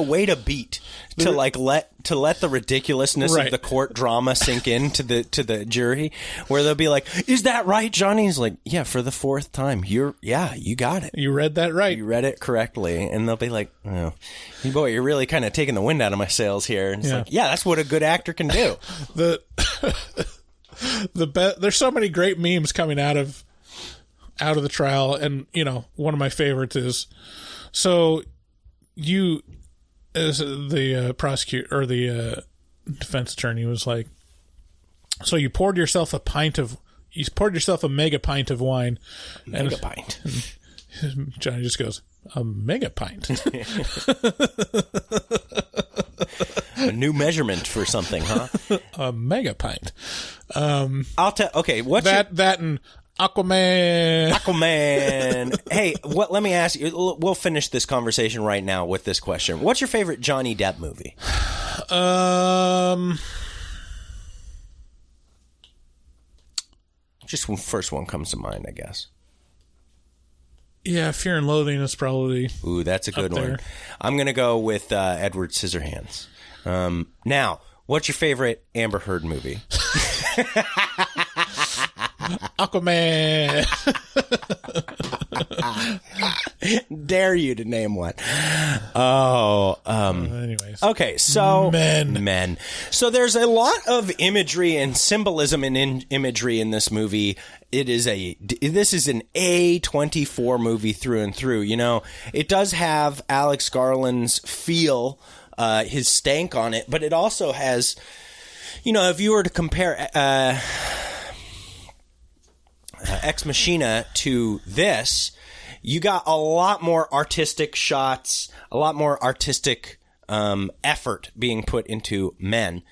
wait a beat to let the ridiculousness of the court drama sink in to the jury, where they'll be like, is that right, Johnny? He's like, yeah, for the fourth time. You got it. You read that right. You read it correctly. And they'll be like, oh, boy, you're really kind of taking the wind out of my sails here. And it's that's what a good actor can do. There's so many great memes coming out of the trial, and one of my favorites is, so you, as the prosecutor or the defense attorney, was like, so you poured yourself a mega pint of wine. Mega pint. And Johnny just goes, a mega pint. A new measurement for something, huh? A mega pint. I'll tell. Okay, what's that and Aquaman. Hey, let me ask you. We'll finish this conversation right now with this question. What's your favorite Johnny Depp movie? Just when first one comes to mind, I guess. Yeah, Fear and Loathing is probably. Ooh, that's a good one. I'm gonna go with Edward Scissorhands. Now, what's your favorite Amber Heard movie? Aquaman. Dare you to name one. Oh, anyways. okay, so Men. So there's a lot of imagery and symbolism in imagery in this movie. This is an A24 movie through and through. You know, it does have Alex Garland's feel, his stank on it, but it also has, you know, if you were to compare Ex Machina to this, you got a lot more artistic shots, a lot more artistic effort being put into Men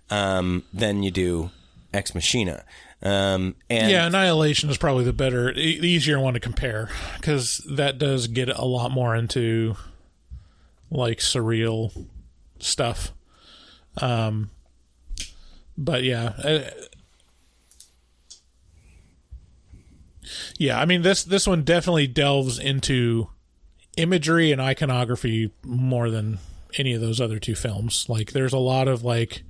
than you do Ex Machina. And Annihilation is probably the better, the easier one to compare, because that does get a lot more into like surreal stuff. But yeah. I mean, this one definitely delves into imagery and iconography more than any of those other two films. Like, there's a lot of like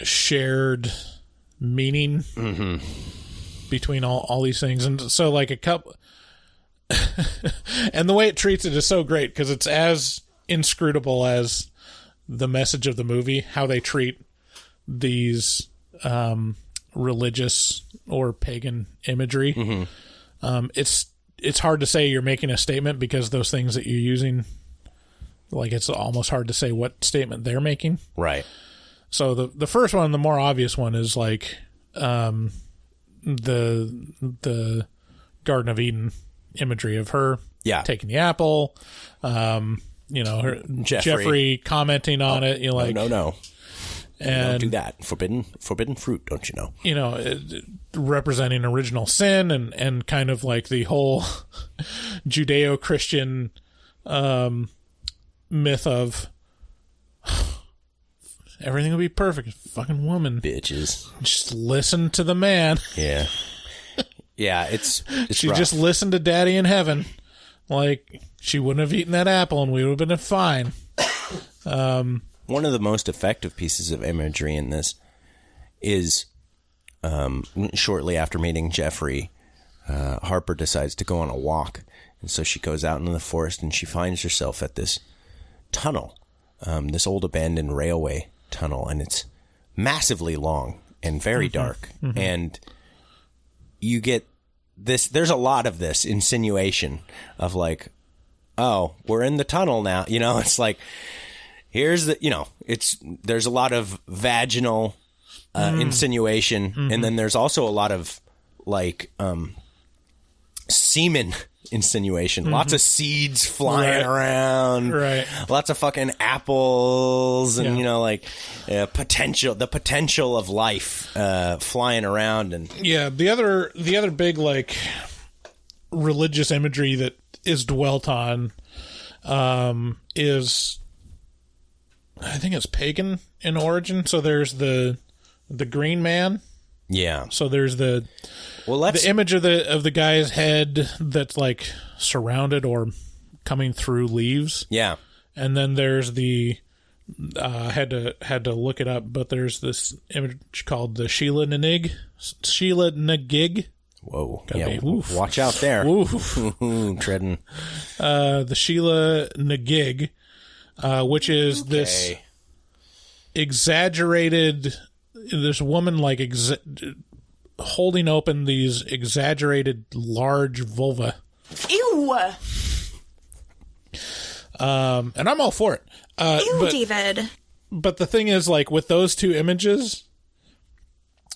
shared meaning between all these things, and so like a couple, and the way it treats it is so great because it's as inscrutable as the message of the movie. How they treat these religious or pagan imagery. It's hard to say you're making a statement because those things that you're using, like, it's almost hard to say what statement they're making. right. So the first one, the more obvious one, is like the Garden of Eden imagery of her taking the apple, you know, her Jeffrey commenting on it. You know, like, no. And don't do that. Forbidden fruit, don't you know? You know, representing original sin and kind of like the whole Judeo-Christian myth of everything will be perfect. Fucking woman. Bitches. Just listen to the man. Yeah. Yeah, it's She rough. just listened to Daddy in heaven. Like, she wouldn't have eaten that apple and we would have been fine. One of the most effective pieces of imagery in this is shortly after meeting Jeffrey, Harper decides to go on a walk. And so she goes out into the forest and she finds herself at this tunnel, this old abandoned railway tunnel. And it's massively long and very dark. And you get this, there's a lot of this insinuation of like, oh, we're in the tunnel now. You know, it's like, here's the, you know, there's a lot of vaginal insinuation, and then there's also a lot of like semen insinuation. Lots of seeds flying around, lots of fucking apples, and you know, like the potential of life flying around, and the other big like religious imagery that is dwelt on is, I think it's pagan in origin. So there's the green man. Yeah. So there's the image of the guy's head that's like surrounded or coming through leaves. Yeah. And then there's the had to look it up, but there's this image called the Sheila Nagig. Whoa. Gotta be, watch out there. Treading. The Sheila Nagig. Which is this exaggerated, this woman like holding open these exaggerated large vulva. Ew. And I'm all for it. Ew, David. But the thing is, like, with those two images,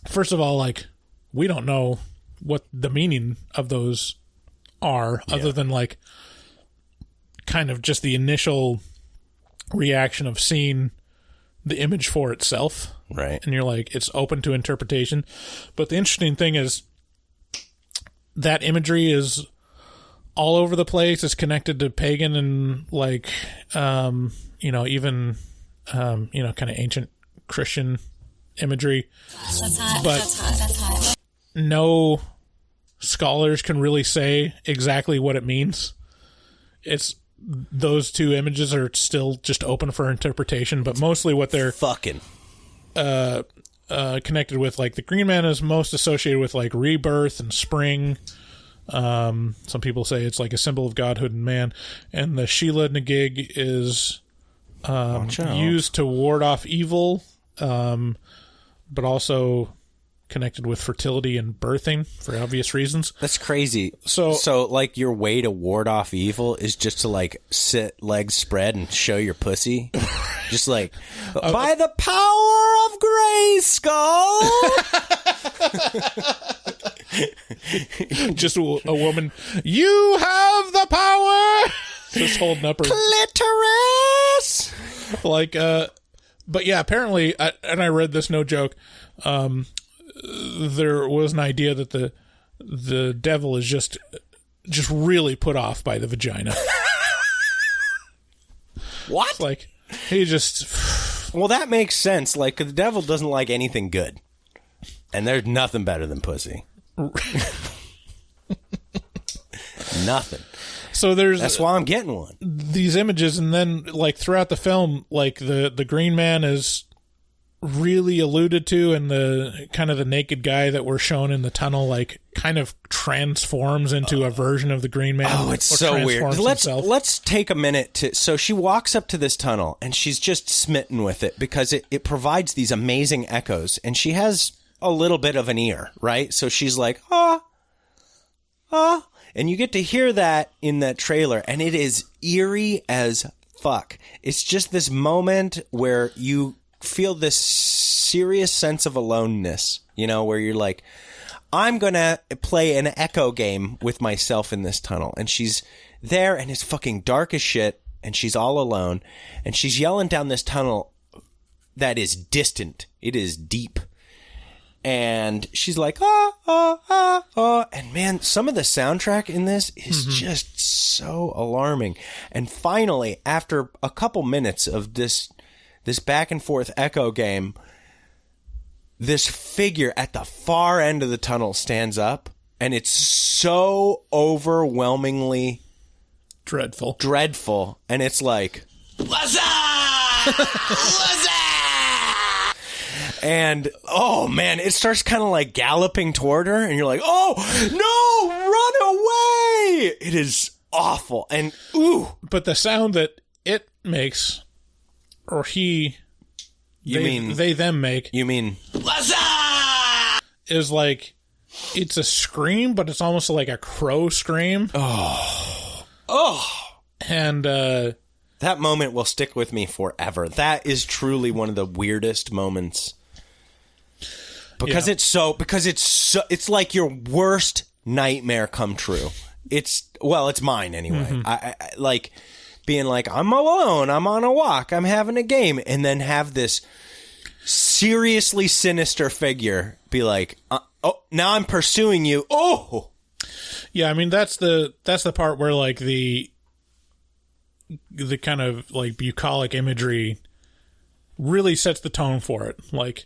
first of all, like, we don't know what the meaning of those are, other than like kind of just the initial reaction of seeing the image for itself, right? And you're like, it's open to interpretation. But the interesting thing is that imagery is all over the place. It's connected to pagan and like you know, even you know, kind of ancient Christian imagery. That's hot. But That's hot. no scholars can really say exactly what it means. It's those two images are still just open for interpretation, but mostly what they're fucking connected with, like the Green Man is most associated with like rebirth and spring, Some people say it's like a symbol of godhood and man. And the Sheila Nagig is used to ward off evil, but also connected with fertility and birthing for obvious reasons. That's crazy. So like your way to ward off evil is just to like sit legs spread and show your pussy. Just like by the power of Grayskull. Just a woman. You have the power. Just holding up her clitoris. Like, but yeah, apparently, and I read this, no joke. There was an idea that the devil is just really put off by the vagina. What? It's like he just. Well, that makes sense. Like the devil doesn't like anything good, and there's nothing better than pussy. Nothing. So that's why I'm getting one. These images, and then like throughout the film, like the Green Man is really alluded to, and the kind of the naked guy that we're shown in the tunnel like kind of transforms into a version of the Green Man. Oh, it's so weird. Let's take a minute to. So she walks up to this tunnel and she's just smitten with it because it provides these amazing echoes, and she has a little bit of an ear, right? So she's like, and you get to hear that in that trailer, and it is eerie as fuck. It's just this moment where you feel this serious sense of aloneness, you know, where you're like, I'm going to play an echo game with myself in this tunnel. And she's there, and it's fucking dark as shit, and she's all alone, and she's yelling down this tunnel that is distant. It is deep. And she's like, and man, some of the soundtrack in this is just so alarming. And finally, after a couple minutes of this back and forth echo game, this figure at the far end of the tunnel stands up, and it's so overwhelmingly dreadful. And it's like, what's up? What's up? And oh man, it starts kind of like galloping toward her, and you're like, oh no, run away. It is awful. And ooh, but the sound that it makes, or they them make, you mean what's up, is like, it's a scream, but it's almost like a crow scream. And that moment will stick with me forever. That is truly one of the weirdest moments. Because it's like your worst nightmare come true. It's mine anyway. I like being like, I'm alone, I'm on a walk, I'm having a game, and then have this seriously sinister figure be like, oh, now I'm pursuing you. Oh, yeah. I mean, that's the part where like the kind of like bucolic imagery really sets the tone for it. Like,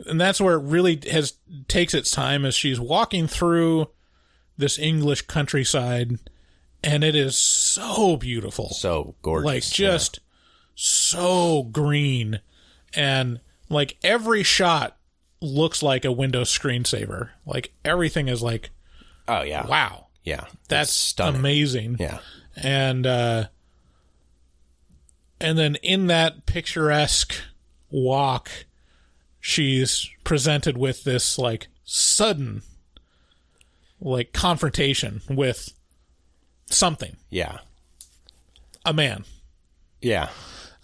and that's where it really takes its time, as she's walking through this English countryside, and it is so beautiful, so gorgeous, like just so green, and like every shot looks like a Windows screensaver. Like everything is like, oh yeah, wow, yeah, that's stunning, amazing, yeah, and then in that picturesque walk, she's presented with this like sudden like confrontation with something. Yeah. A man. Yeah.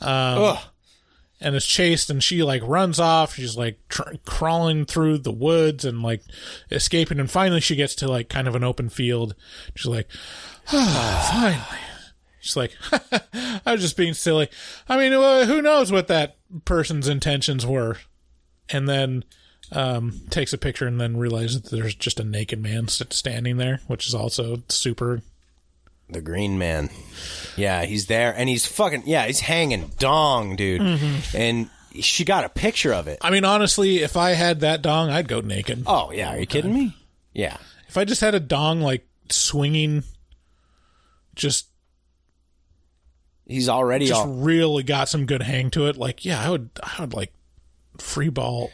And is chased, and she like runs off. She's like crawling through the woods and like escaping. And finally she gets to like kind of an open field. She's like, finally. She's like, I was just being silly. I mean, who knows what that person's intentions were? And then takes a picture, and then realizes that there's just a naked man standing there, which is also super. The Green Man. Yeah, he's there, and he's fucking, he's hanging dong, dude. And she got a picture of it. I mean, honestly, if I had that dong, I'd go naked. Oh, yeah. Are you kidding me? Yeah. If I just had a dong, like, swinging, he's already really got some good hang to it. Like, yeah, I would like free ball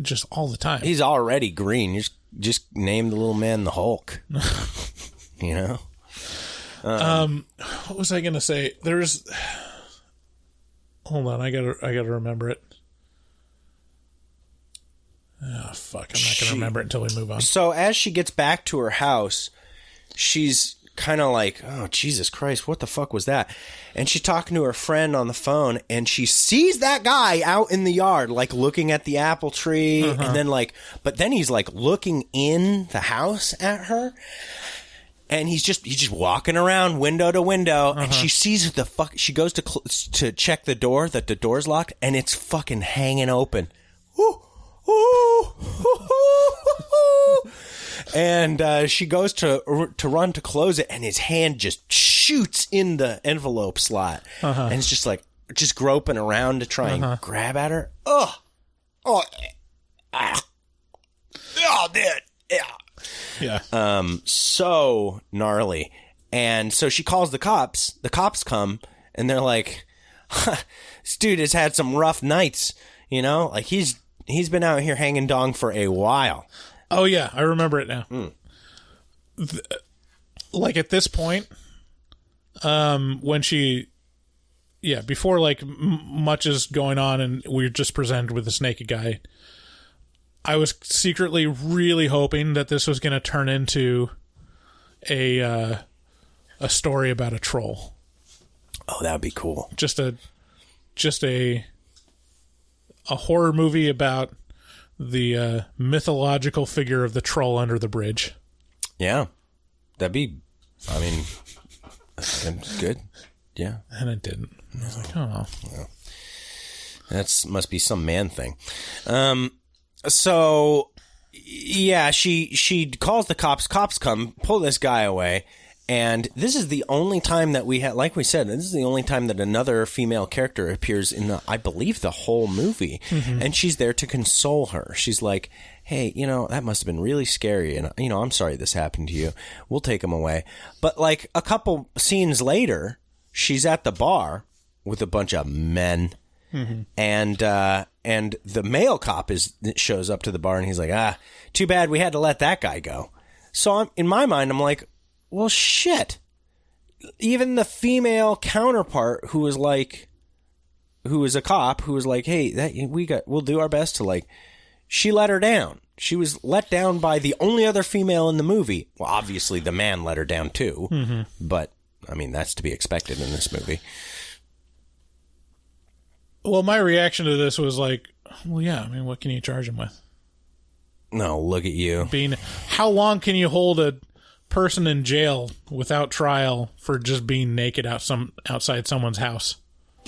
just all the time. He's already green. You just just name the little man the Hulk. You know? What was I gonna say? Hold on, I gotta remember it. Oh fuck! I'm not gonna remember it until we move on. So as she gets back to her house, she's kind of like, "Oh Jesus Christ, what the fuck was that?" And she's talking to her friend on the phone, and she sees that guy out in the yard, like looking at the apple tree, and then but then he's like looking in the house at her. And he's just walking around window to window, and she sees she goes to check the door, that the door's locked, and it's fucking hanging open. And she goes to run to close it, and his hand just shoots in the envelope slot, and it's just groping around to try and grab at her. Oh, dude, yeah. Yeah. So gnarly. And so she calls the cops. The cops come, and they're like, this dude has had some rough nights, you know? Like, he's been out here hanging dong for a while. Oh, yeah. I remember it now. Like, at this point, when she... Yeah, before, like, much is going on and we're just presented with this naked guy... I was secretly really hoping that this was going to turn into a story about a troll. Oh, that would be cool. Just a horror movie about the mythological figure of the troll under the bridge. Yeah. That'd be, I mean, good. Yeah. And it didn't. I was like, oh. Yeah. That must be some man thing. So, yeah, she calls the cops. Cops come, pull this guy away, and this is the only time that we had, like we said, this is the only time that another female character appears in, I believe, the whole movie. And she's there to console her. She's like, hey, you know, that must have been really scary, and, you know, I'm sorry this happened to you. We'll take him away. But, like, a couple scenes later, she's at the bar with a bunch of men. And the male cop shows up to the bar, and he's like, too bad we had to let that guy go. So in my mind, I'm like, well, shit. Even the female counterpart who was a cop, who was like, hey, we'll do our best to, like, she let her down. She was let down by the only other female in the movie. Well, obviously the man let her down too, but I mean, that's to be expected in this movie. Well, my reaction to this was like, well, yeah, I mean, what can you charge him with? No, look at you. How long can you hold a person in jail without trial for just being naked outside someone's house?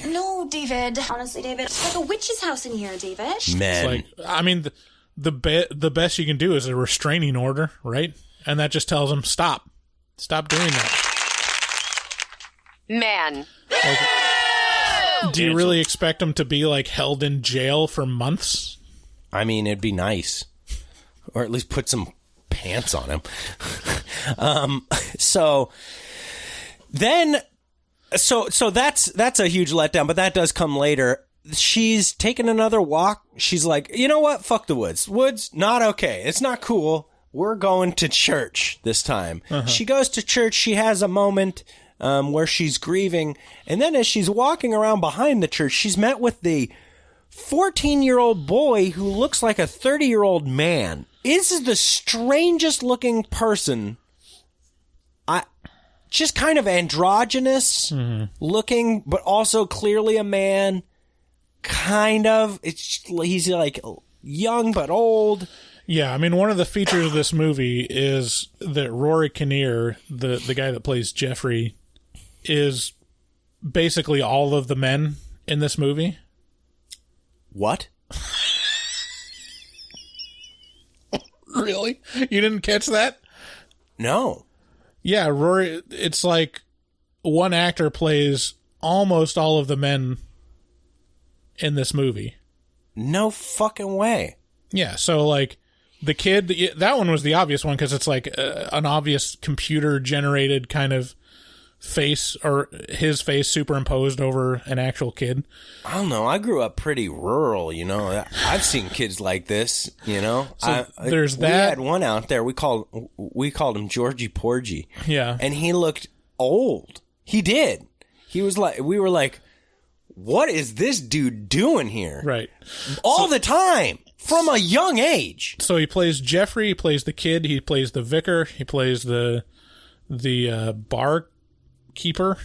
No, David. Honestly, David, it's like a witch's house in here, David. Men. It's like, I mean, the best you can do is a restraining order, right? And that just tells him, stop doing that. Man. Like, do you really expect him to be, like, held in jail for months? I mean, it'd be nice. Or at least put some pants on him. So that's a huge letdown, but that does come later. She's taking another walk. She's like, you know what? Fuck the woods. Woods, not okay. It's not cool. We're going to church this time. She goes to church. She has a moment where she's grieving. And then as she's walking around behind the church, she's met with the 14-year-old boy who looks like a 30-year-old man. This is the strangest looking person. Just kind of androgynous looking, but also clearly a man. Kind of. He's like young but old. Yeah, I mean, one of the features of this movie is that Rory Kinnear, the guy that plays Jeffrey, is basically all of the men in this movie. What? Really? You didn't catch that? No. Yeah, Rory, it's like one actor plays almost all of the men in this movie. No fucking way. Yeah, so like the kid, that one was the obvious one because it's like an obvious computer generated kind of face or his face superimposed over an actual kid. I don't know. I grew up pretty rural, you know. I've seen kids like this, you know. So there's that. We had one out there. We called him Georgie Porgy. Yeah. And he looked old. He did. He was like, we were like, what is this dude doing here? Right. All the time. From a young age. So he plays Jeffrey, he plays the kid, he plays the vicar, he plays the barkeeper.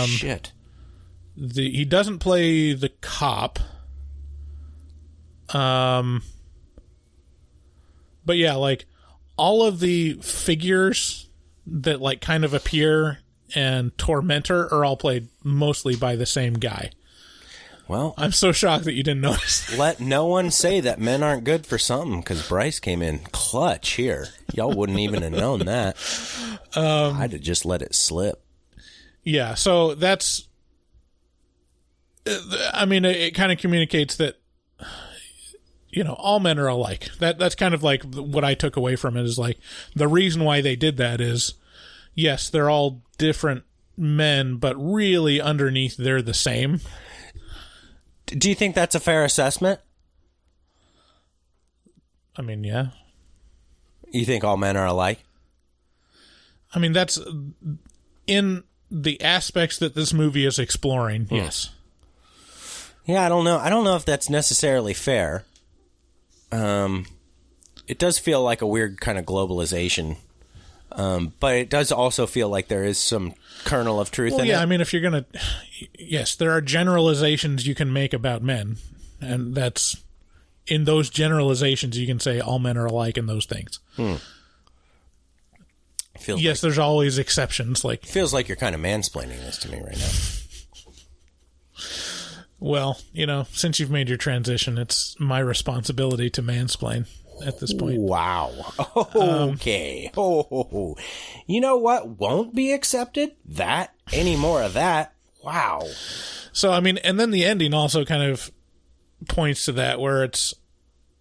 Shit. He doesn't play the cop. But yeah, like all of the figures that like kind of appear and torment her are all played mostly by the same guy. Well, I'm so shocked that you didn't notice. Let no one say that men aren't good for something, because Bryce came in clutch here. Y'all wouldn't even have known that. I'd have just let it slip. Yeah, so that's... I mean, it kind of communicates that, you know, all men are alike. That's kind of like what I took away from it, is like, the reason why they did that is, yes, they're all different men, but really underneath they're the same. Do you think that's a fair assessment? I mean, yeah. You think all men are alike? I mean, that's in the aspects that this movie is exploring, yes. Yeah, I don't know. I don't know if that's necessarily fair. It does feel like a weird kind of globalization. But it does also feel like there is some kernel of truth in it. Yeah, I mean, if you're going to... Yes, there are generalizations you can make about men. And that's... In those generalizations, you can say all men are alike in those things. Yes, there's always exceptions. Like feels like you're kind of mansplaining this to me right now. Well, you know, since you've made your transition, it's my responsibility to mansplain at this point. Wow. Okay. You know what won't be accepted? That. Any more of that. Wow. So, I mean, and then the ending also kind of points to that, where it's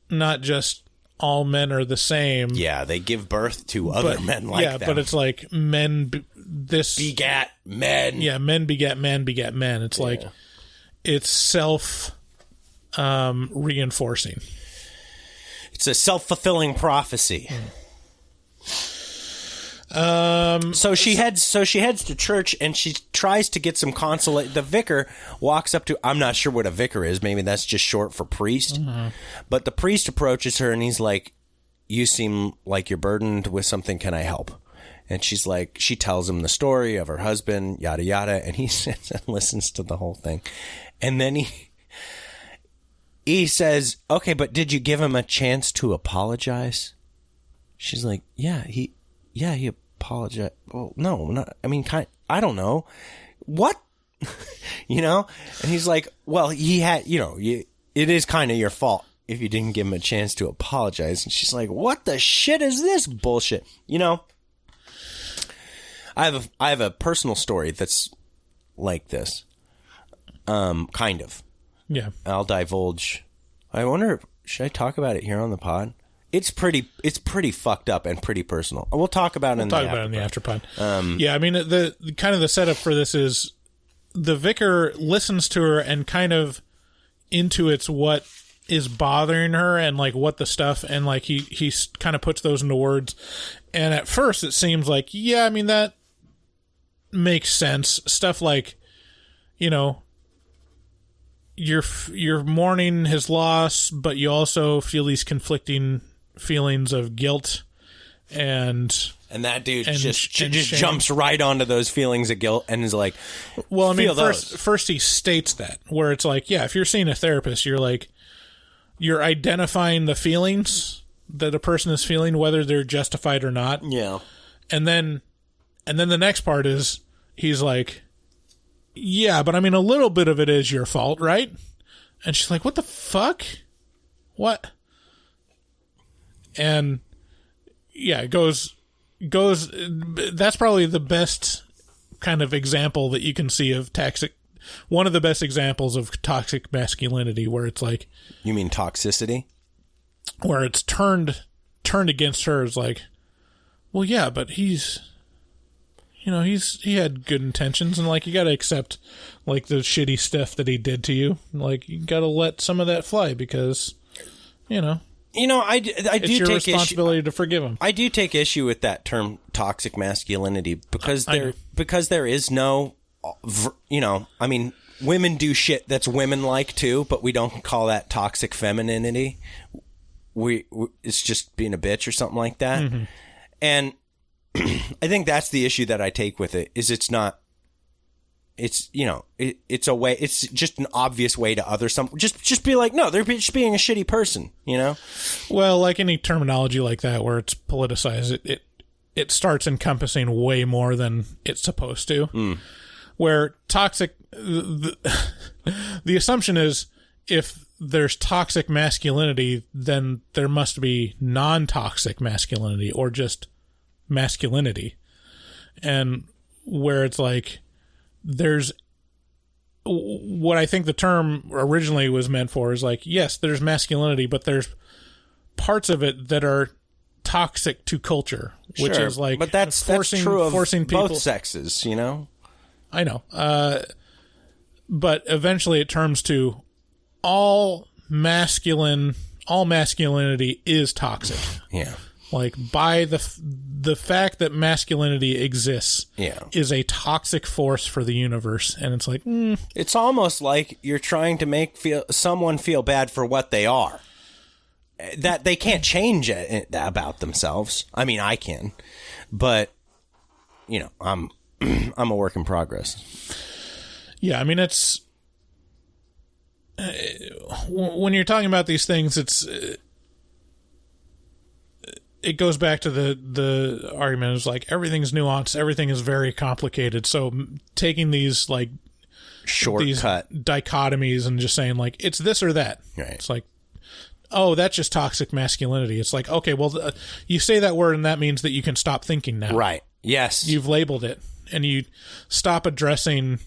not just all men are the same. Yeah, they give birth to other men like them. Yeah, but it's like men... begat men. Yeah, men begat men begat men. It's like... It's self-reinforcing. It's a self-fulfilling prophecy. So she heads to church, and she tries to get some consolation. The vicar walks up to... I'm not sure what a vicar is. Maybe that's just short for priest. Mm-hmm. But the priest approaches her, and he's like, "You seem like you're burdened with something. Can I help?" And she's like... She tells him the story of her husband, yada, yada, and he sits and listens to the whole thing. And then he says, "Okay, but did you give him a chance to apologize?" She's like, Yeah, he apologized. Well, no, not, I mean, I don't know. What? You know? And he's like, well, he had, you know, it is kind of your fault if you didn't give him a chance to apologize. And she's like, what the shit is this bullshit? You know? I have a personal story that's like this. Kind of. Yeah. I'll divulge. I wonder, should I talk about it here on the pod? It's pretty fucked up and pretty personal. We'll talk about it in the afterpod. Yeah, I mean, the kind of the setup for this is the vicar listens to her and kind of intuits what is bothering her and like what the stuff, and like he kind of puts those into words. And at first it seems like, yeah, I mean, that makes sense. Stuff like, you know, you're mourning his loss, but you also feel these conflicting feelings of guilt and that dude just jumps right onto those feelings of guilt and is like, well, I mean, first he states that, where it's like, yeah, if you're seeing a therapist, you're like, you're identifying the feelings that a person is feeling, whether they're justified or not. Yeah. And then the next part is he's like, yeah, but I mean, a little bit of it is your fault, right? And she's like, what the fuck? What? And yeah, it goes, that's probably the best kind of example that you can see of one of the best examples of toxic masculinity, where it's like... You mean toxicity? Where it's turned against her. Is like, well, yeah, but he's he had good intentions, and like you got to accept like the shitty stuff that he did to you. Like you got to let some of that fly because I do it's your take responsibility to forgive him. I do take issue with that term toxic masculinity because there is no, I mean, women do shit that's women-like too, but we don't call that toxic femininity. It's just being a bitch or something like that. Mm-hmm. And I think that's the issue that I take with it is it's not. It's it's a way. It's just an obvious way to other some. Just be like, no, they're just being a shitty person. Well, like any terminology like that where it's politicized, it starts encompassing way more than it's supposed to. Mm. Where toxic, the assumption is if there's toxic masculinity, then there must be non-toxic masculinity or just masculinity, and where it's like. There's what I think the term originally was meant for is like, yes, there's masculinity, but there's parts of it that are toxic to culture, which is like, but that's true of forcing people, both sexes, I know. But eventually it turns to all masculinity is toxic. Yeah. Like by the fact that masculinity exists is a toxic force for the universe. And it's like, It's almost like you're trying to make someone feel bad for what they are. That they can't change it about themselves. I mean, I can, but I'm a work in progress. Yeah. I mean, it's, when you're talking about these things, it goes back to the argument is like everything's nuanced, everything is very complicated. So taking these like shortcut dichotomies and just saying like it's this or that, right. It's like, oh, that's just toxic masculinity. It's like, okay, well, you say that word and that means that you can stop thinking now, right? Yes, you've labeled it, and you stop addressing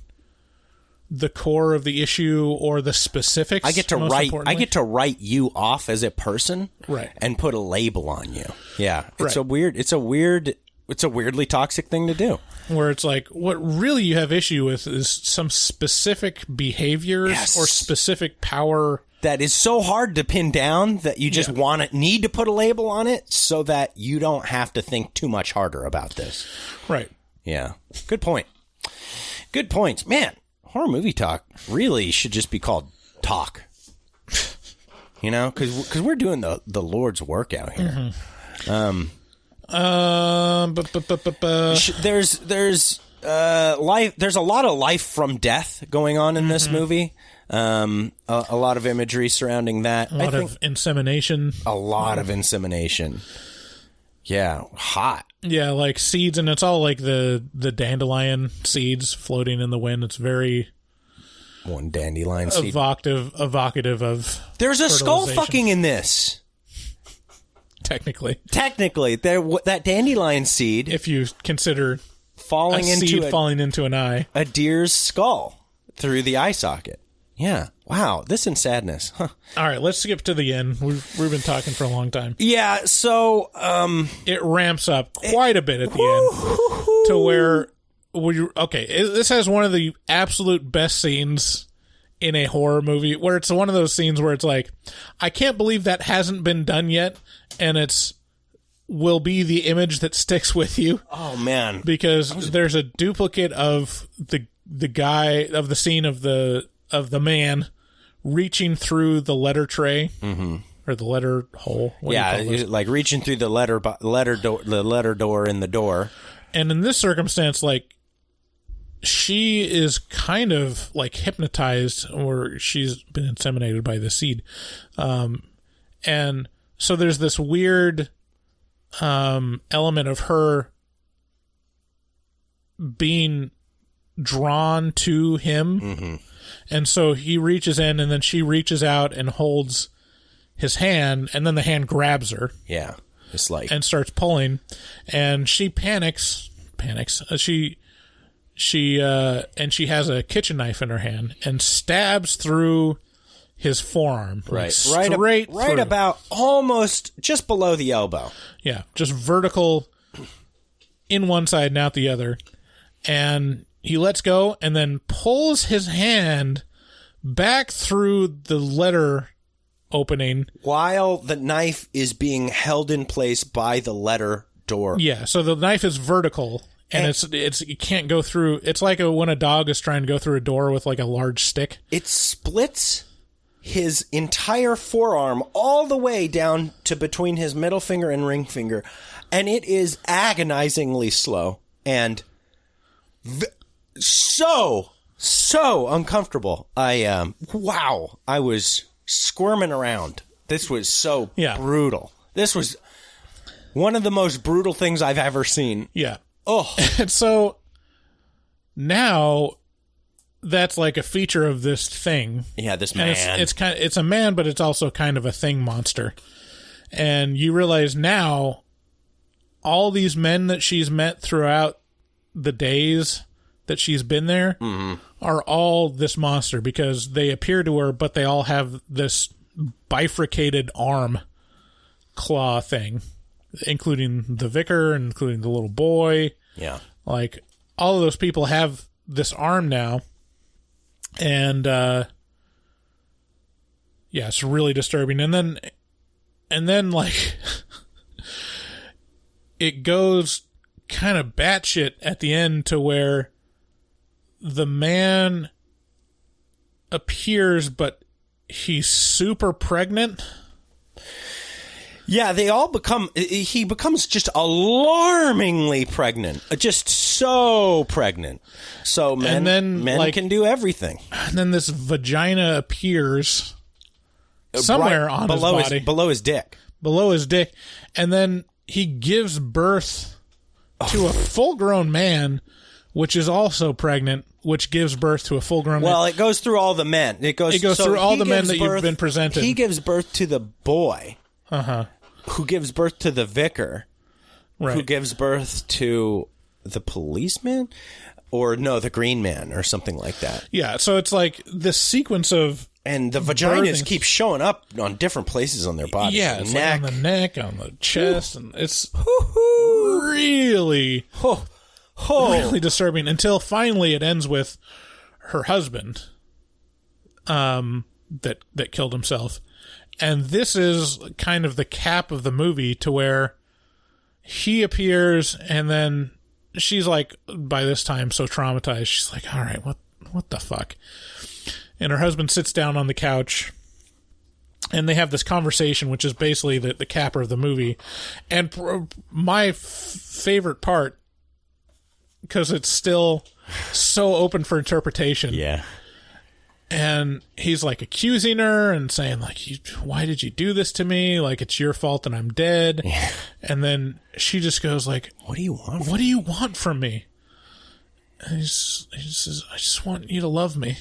the core of the issue or the specifics. I get to write you off as a person, right, and put a label on you. Yeah, it's right. It's a weirdly toxic thing to do. Where it's like, what really you have issue with is some specific behaviors or specific power that is so hard to pin down that you just need to put a label on it so that you don't have to think too much harder about this. Right. Yeah. Good point. Good points, man. Horror movie talk really should just be called talk, because we're doing the Lord's work out here. Mm-hmm. There's life. There's a lot of life from death going on in this movie. A lot of imagery surrounding that. A lot of insemination. A lot of insemination. Yeah, hot. Yeah, like seeds, and it's all like the dandelion seeds floating in the wind. It's very one dandelion seed evocative of. There's a skull fucking in this. Technically, that dandelion seed, if you consider falling into an eye, a deer's skull through the eye socket. Yeah. Wow. This and sadness. Huh. All right. Let's skip to the end. We've been talking for a long time. Yeah. So it ramps up quite a bit at the end to where this has one of the absolute best scenes in a horror movie, where it's one of those scenes where it's like, I can't believe that hasn't been done yet, and will be the image that sticks with you. Oh man. Because there's a duplicate of the guy of the scene of the man reaching through the letter tray, or the letter hole. Like reaching through the letter door in the door. And in this circumstance, like, she is kind of like hypnotized, or she's been inseminated by the seed. And so there's this weird element of her being drawn to him. Mm-hmm. And so he reaches in, and then she reaches out and holds his hand, and then the hand grabs her. Yeah. It's like, and starts pulling, and she panics. She has a kitchen knife in her hand and stabs through his forearm. Right. Straight right about almost just below the elbow. Yeah. Just vertical in one side and out the other. and he lets go and then pulls his hand back through the letter opening while the knife is being held in place by the letter door. Yeah, so the knife is vertical, and it's you can't go through. It's like when a dog is trying to go through a door with like a large stick. It splits his entire forearm all the way down to between his middle finger and ring finger, and it is agonizingly slow and so uncomfortable. I was squirming around. This was so brutal. This was one of the most brutal things I've ever seen. Yeah. Oh. And so now that's like a feature of this thing. Yeah, this man. And it's a man, but it's also kind of a thing monster. And you realize now all these men that she's met throughout the days that she's been there are all this monster because they appear to her, but they all have this bifurcated arm claw thing, including the vicar, including the little boy. Yeah. Like, all of those people have this arm now. And, it's really disturbing. And then like, it goes kind of batshit at the end to where the man appears, but he's super pregnant. Yeah, he becomes just alarmingly pregnant. Just so pregnant. So men can do everything. And then this vagina appears somewhere on his body. Below his dick. Below his dick. And then he gives birth to a full-grown man, which is also pregnant, which gives birth to a full-grown man. Well, it goes through all the men. It goes through all the men that you've been presented. He gives birth to the boy. Uh-huh. Who gives birth to the vicar. Right. Who gives birth to the policeman? Or no, the green man or something like that. Yeah, so it's like this sequence of... And the vaginas keep showing up on different places on their body. Yeah, it's like on the neck, on the chest, and it's really... really disturbing until finally it ends with her husband that killed himself. And this is kind of the cap of the movie to where he appears and then she's like, by this time, so traumatized. She's like, all right, what the fuck? And her husband sits down on the couch and they have this conversation, which is basically the capper of the movie. And my favorite part, because it's still so open for interpretation. Yeah. And he's like accusing her and saying like, why did you do this to me? Like, it's your fault and I'm dead. Yeah. And then she just goes like, what do you want? What do you want from me? And he says, I just want you to love me.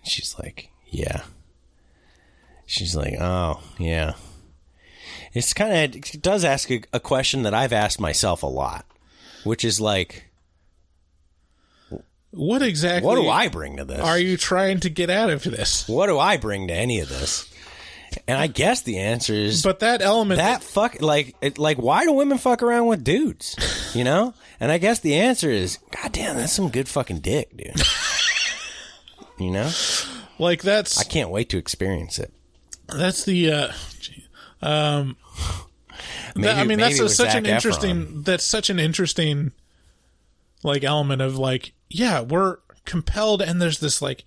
She's like, yeah. She's like, oh, yeah. It does ask a question that I've asked myself a lot, which is like, what exactly? What do I bring to this? Are you trying to get out of this? What do I bring to any of this? And I guess the answer is, but that element, why do women fuck around with dudes? You know? And I guess the answer is, God damn, that's some good fucking dick, dude. You know? Like that's. I can't wait to experience it. That's the. That's such an interesting, like, element of like, yeah, we're compelled, and there's this like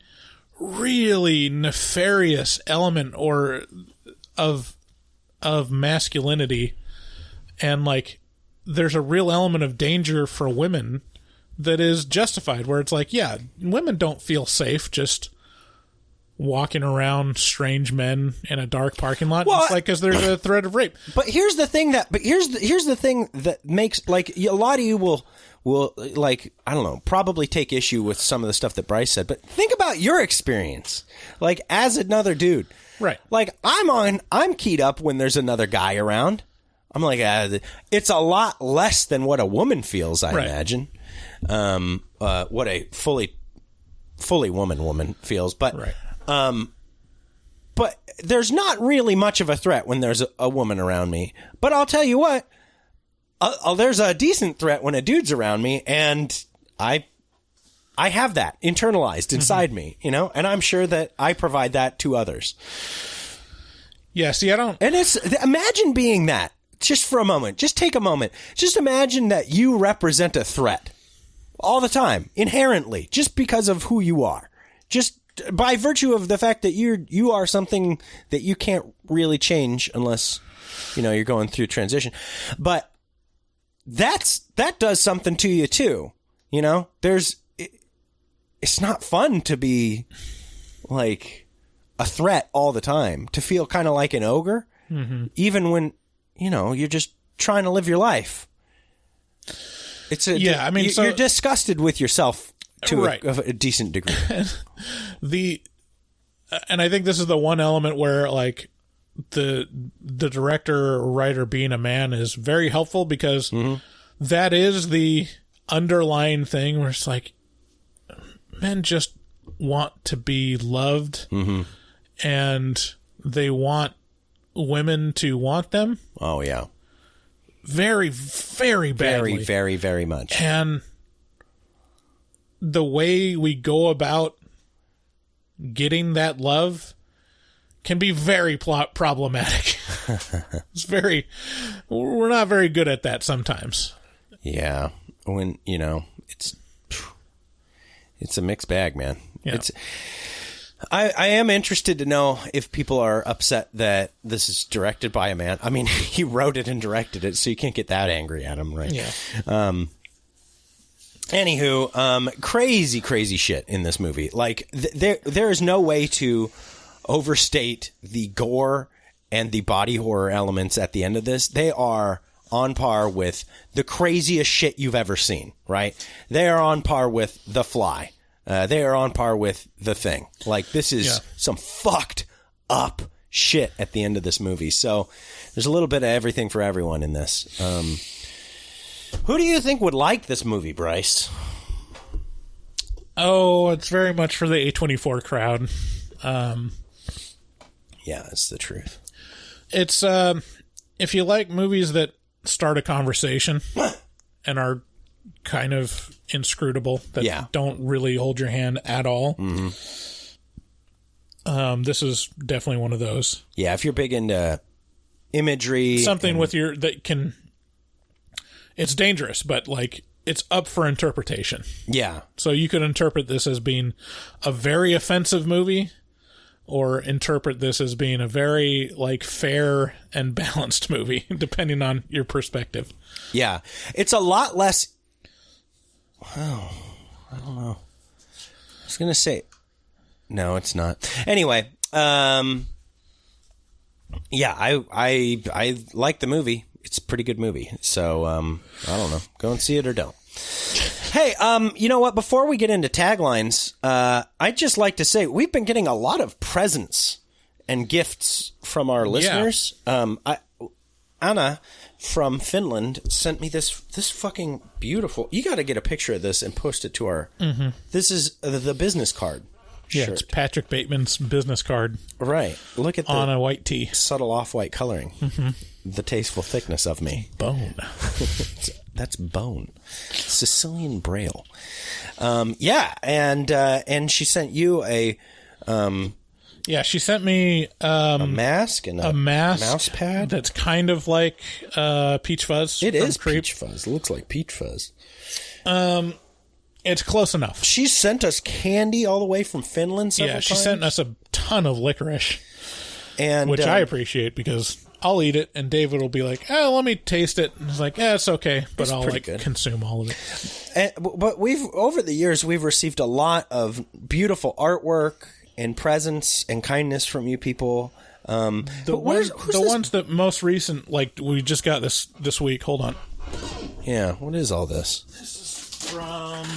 really nefarious element of masculinity, and like there's a real element of danger for women that is justified, where it's like, yeah, women don't feel safe just walking around strange men in a dark parking lot. Well, it's like, because there's a threat of rape. But here's the thing that makes, like, a lot of you will like, I don't know, probably take issue with some of the stuff that Bryce said, but think about your experience, like, as another dude. Right. Like, I'm keyed up when there's another guy around. I'm like, it's a lot less than what a woman feels, I imagine. What a fully woman feels, but right. But there's not really much of a threat when there's a woman around me. But I'll tell you what, there's a decent threat when a dude's around me, and I have that internalized inside me, you know, and I'm sure that I provide that to others. Yeah, see, I don't... And imagine being that, just for a moment. Just take a moment. Just imagine that you represent a threat all the time, inherently, just because of who you are. Just by virtue of the fact that you are something that you can't really change unless, you know, you're going through transition. But that does something to you too. You know, it's not fun to be like a threat all the time, to feel kind of like an ogre, even when, you know, you're just trying to live your life. You're disgusted with yourself to a decent degree. And I think this is the one element where, like, the director or writer being a man is very helpful, because that is the underlying thing where it's like, men just want to be loved, and they want women to want them. Oh, yeah. Very, very badly. Very, very, very much. And the way we go about getting that love can be very problematic. We're not very good at that sometimes. Yeah. When, you know, it's a mixed bag, man. Yeah. I am interested to know if people are upset that this is directed by a man. I mean, he wrote it and directed it, so you can't get that angry at him, right? Yeah. Anywho, crazy shit in this movie. Like, there is no way to overstate the gore and the body horror elements at the end of this. They are on par with the craziest shit you've ever seen, right? They are on par with The Fly. They are on par with The Thing. Like, this is some fucked up shit at the end of this movie. So there's a little bit of everything for everyone in this. Who do you think would like this movie, Bryce? Oh, it's very much for the A24 crowd. Yeah, that's the truth. It's if you like movies that start a conversation and are kind of inscrutable, that don't really hold your hand at all. This is definitely one of those. Yeah, if you're big into imagery, something with that can. It's dangerous, but like it's up for interpretation. Yeah. So you could interpret this as being a very offensive movie, or interpret this as being a very like fair and balanced movie, depending on your perspective. Yeah. It's a lot less. Wow. I don't know. I was going to say, no, it's not. Anyway. Yeah, I like the movie. It's a pretty good movie. So, I don't know. Go and see it or don't. Hey, you know what? Before we get into taglines, I'd just like to say we've been getting a lot of presents and gifts from our listeners. Anna from Finland sent me this fucking beautiful. You got to get a picture of this and post it to our. This is the business card. Yeah, shirt. it's Patrick Bateman's business card. Right. Look at on a white tee. Subtle off-white coloring. The tasteful thickness of me. Bone. That's bone. Sicilian Braille. Yeah, and she sent you a. Yeah, she sent me a mask and a mouse pad. That's kind of like Peach Fuzz. It is Creep. Peach Fuzz. It looks like Peach Fuzz. It's close enough. She sent us candy all the way from Finland several times. She sent us a ton of licorice, and which I appreciate because I'll eat it, and David will be like, let me taste it. And it's like, it's okay, but I'll consume all of it. But over the years, we've received a lot of beautiful artwork and presents and kindness from you people. The ones that most recent, like we just got this week. Hold on. Yeah, what is all this? This is from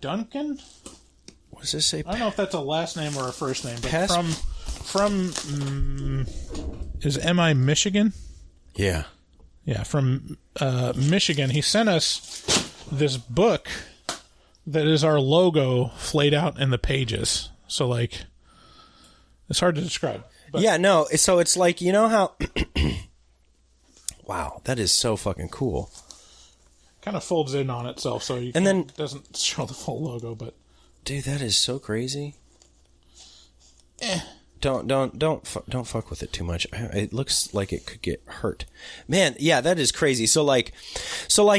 Duncan. What does this say? I don't know if that's a last name or a first name, but from is M.I. Michigan? Yeah. Yeah, from Michigan. He sent us this book that is our logo flayed out in the pages. So, like, it's hard to describe. But. Yeah, no. So it's like, you know how Wow, that is so fucking cool. Kind of folds in on itself, so it doesn't show the full logo. But dude, that is so crazy. Don't fuck with it too much. It looks like it could get hurt. Man, yeah, that is crazy. So like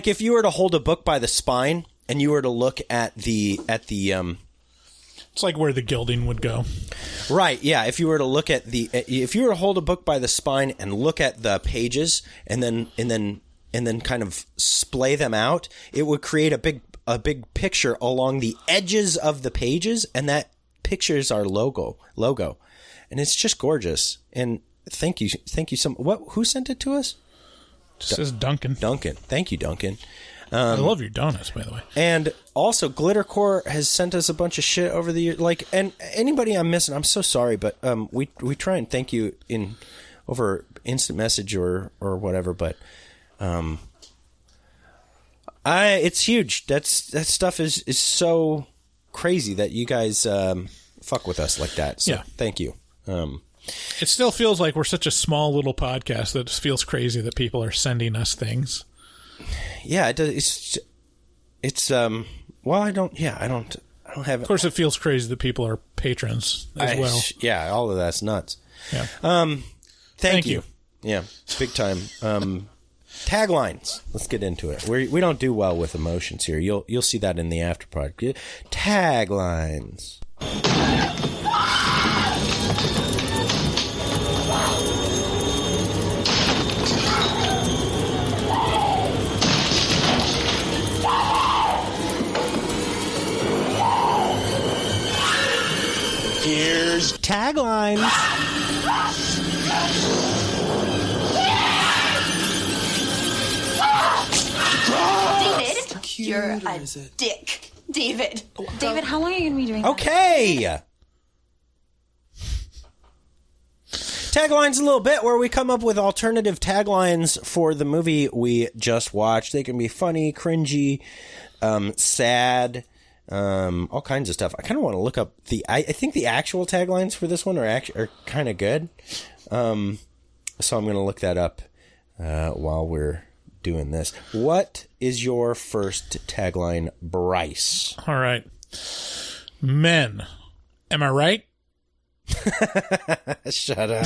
if you were to hold a book by the spine and you were to look at the it's like where the gilding would go. Right, yeah, if you were to hold a book by the spine and look at the pages and then kind of splay them out, it would create a big picture along the edges of the pages, and that picture is our logo. And it's just gorgeous. And thank you who sent it to us? It says Duncan. Thank you, Duncan. I love your donuts, by the way. And also, Glittercore has sent us a bunch of shit over the years. Like, and anybody I'm missing, I'm so sorry, but we try and thank you over instant message or whatever. But it's huge. That stuff is so crazy that you guys fuck with us like that. So thank you. It still feels like we're such a small little podcast that it feels crazy that people are sending us things. Yeah, it does. It's well, I don't have. Of course, it feels crazy that people are patrons as well. Yeah, all of that's nuts. Yeah. Thank you. Yeah, big time. Taglines. Let's get into it. We don't do well with emotions here. You'll see that in the after product. Taglines. Here's taglines. David, you're a dick. David, how long are you going to be doing that? Okay. Taglines a little bit where we come up with alternative taglines for the movie we just watched. They can be funny, cringy, sad, all kinds of stuff. I kind of want to look up I think the actual taglines for this one are kind of good. So I'm going to look that up while we're doing this. What is your first tagline, Bryce? All right. Men. Am I right? Shut up.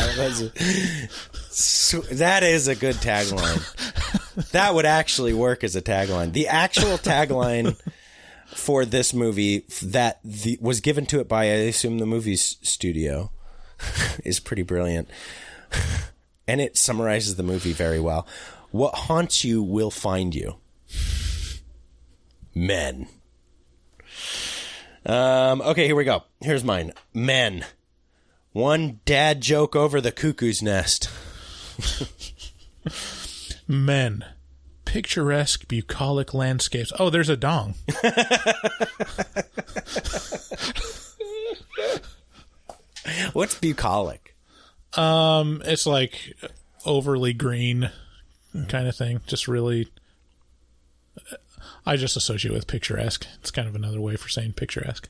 That is a good tagline. That would actually work as a tagline. The actual tagline for this movie that was given to it by, I assume, the movie studio is pretty brilliant. And it summarizes the movie very well. What haunts you will find you. Men. Okay, here we go. Here's mine. Men. One dad joke over the cuckoo's nest. Men. Picturesque, bucolic landscapes. Oh, there's a dong. What's bucolic? It's like overly green kind of thing. Just really, I just associate with picturesque. It's kind of another way for saying picturesque.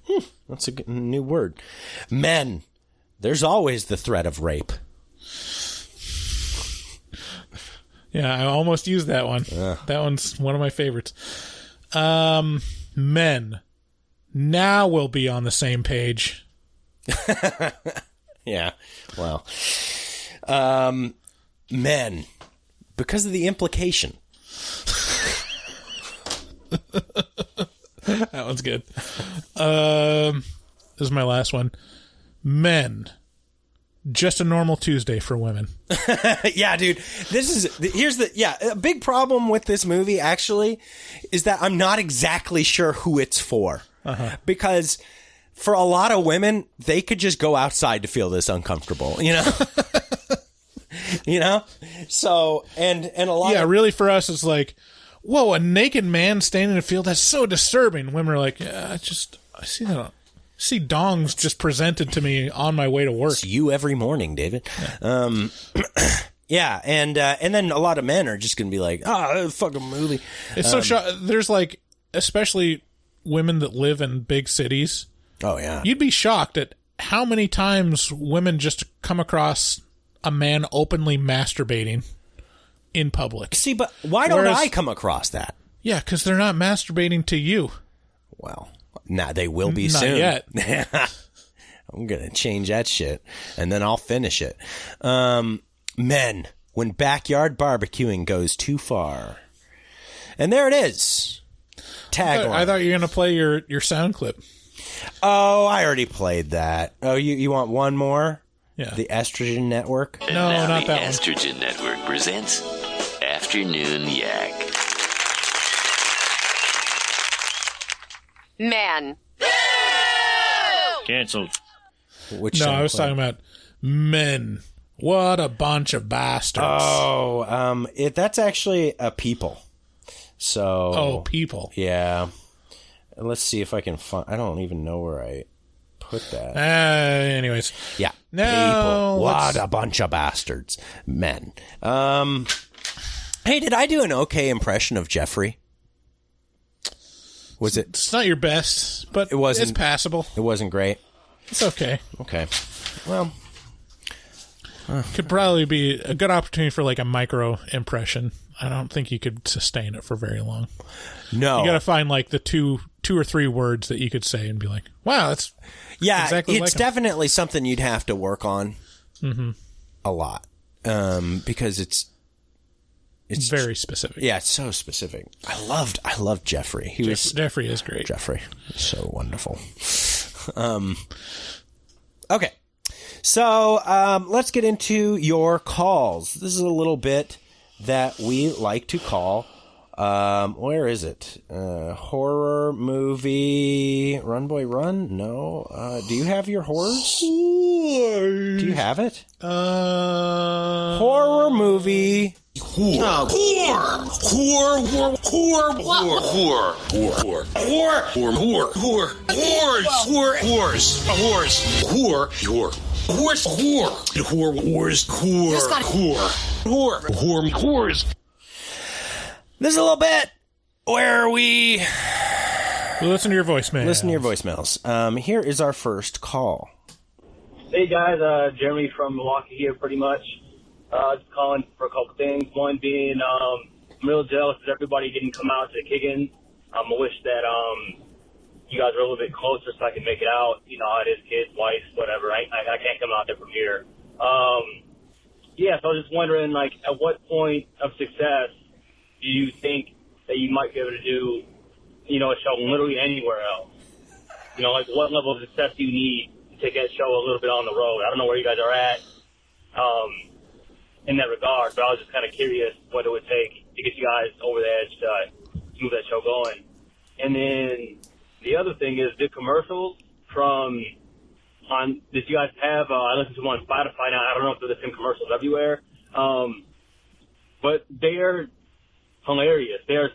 That's a new word. Men. There's always the threat of rape. Yeah, I almost used that one. That one's one of my favorites. Men. Now we'll be on the same page. Yeah. Well. Men. Because of the implication. That one's good. This is my last one. Men. Just a normal Tuesday for women. Yeah, dude. A big problem with this movie actually is that I'm not exactly sure who it's for. Because for a lot of women, they could just go outside to feel this uncomfortable, you know? You know? So, and a lot Yeah, really for us it's like, whoa, a naked man standing in a field, that's so disturbing. Women are like, yeah, I see that. See dongs just presented to me on my way to work. It's you every morning, David. Yeah, and then a lot of men are just going to be like, fucking movie. It's so there's like, especially women that live in big cities. Oh, yeah. You'd be shocked at how many times women just come across a man openly masturbating in public. See, but why don't I come across that? Yeah, because they're not masturbating to you. Well, now they will be Not soon. yet. I'm going to change that shit, and then I'll finish it. Men, when backyard barbecuing goes too far. And there it is. Tagline. I thought you were going to play your sound clip. Oh, I already played that. Oh, you want one more? Yeah. The Estrogen Network? And No, now not the that one. Estrogen Network presents Afternoon Yak. Man. Canceled. Which No, sound I was clip? talking about men. What a bunch of bastards. Oh, that's actually a people. So. Oh, people. Yeah. Let's see if I can find. I don't even know where I put that. Anyways. Yeah. Now, People. What a bunch of bastards. Men. Hey, did I do an okay impression of Jeffrey? Was it? It's not your best, but It wasn't- it's passable. It wasn't great. It's okay. Okay. Well, Could probably be a good opportunity for like a micro impression. I don't think you could sustain it for very long. no. You got to find like the two or three words that you could say and be like, wow, that's Yeah, exactly it's like him. definitely something you'd have to work on a lot because it's very specific. yeah, it's so specific. I loved Jeffrey. He was Jeffrey is great. Jeffrey, so wonderful. Okay, so let's get into your calls. This is a little bit that we like to call. Where is it? Horror movie. Run Boy Run? No. Do you have your horrors? Do you have it? Horror movie. This is a little bit where we Well, listen to your voicemail. listen to your voicemails. Here is our first call. Hey guys, Jeremy from Milwaukee here pretty much. Just calling for a couple things. One being, I'm real jealous that everybody didn't come out to the kick-in. I wish that you guys were a little bit closer so I can make it out. You know how it is, kids, wife, whatever. I can't come out there from here. Yeah, so I was just wondering, like, at what point of success do you think that you might be able to do, you know, a show literally anywhere else? You know, like, what level of success do you need to take that show a little bit on the road? I don't know where you guys are at in that regard, but I was just kind of curious what it would take to get you guys over the edge to move that show going. And then the other thing is the commercials that you guys have. I listen to them on Spotify now. I don't know if they're the same commercials everywhere, but they're hilarious. They're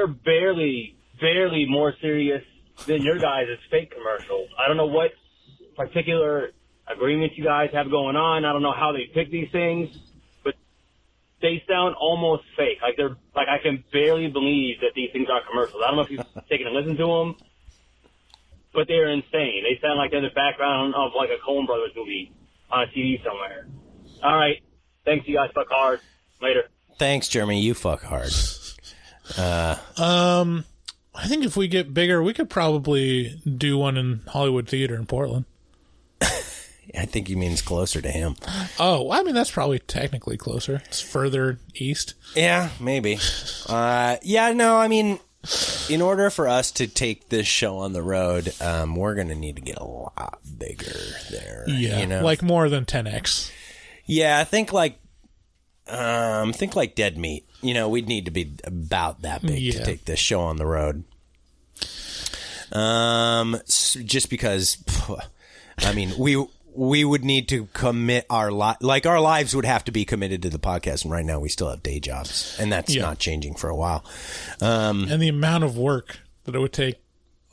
barely more serious than your guys' fake commercials. I don't know what particular agreements you guys have going on. I don't know how they pick these things, but they sound almost fake. Like I can barely believe that these things are commercials. I don't know if you've taken a listen to them, but they're insane. They sound like they're in the background of like a Coen Brothers movie on a TV somewhere. All right. Thanks, you guys. Fuck hard. Later. Thanks, Jeremy. You fuck hard. I think if we get bigger, we could probably do one in Hollywood Theater in Portland. I think he means closer to him. Oh, I mean, that's probably technically closer. It's further east. Yeah, maybe. Yeah, no, I mean, in order for us to take this show on the road, we're going to need to get a lot bigger there. Yeah, you know? like more than 10X. Yeah, think like Dead Meat. You know, we'd need to be about that big to take this show on the road. Just because, I mean, we would need to commit our our lives would have to be committed to the podcast, and right now we still have day jobs, and that's not changing for a while. And the amount of work that it would take.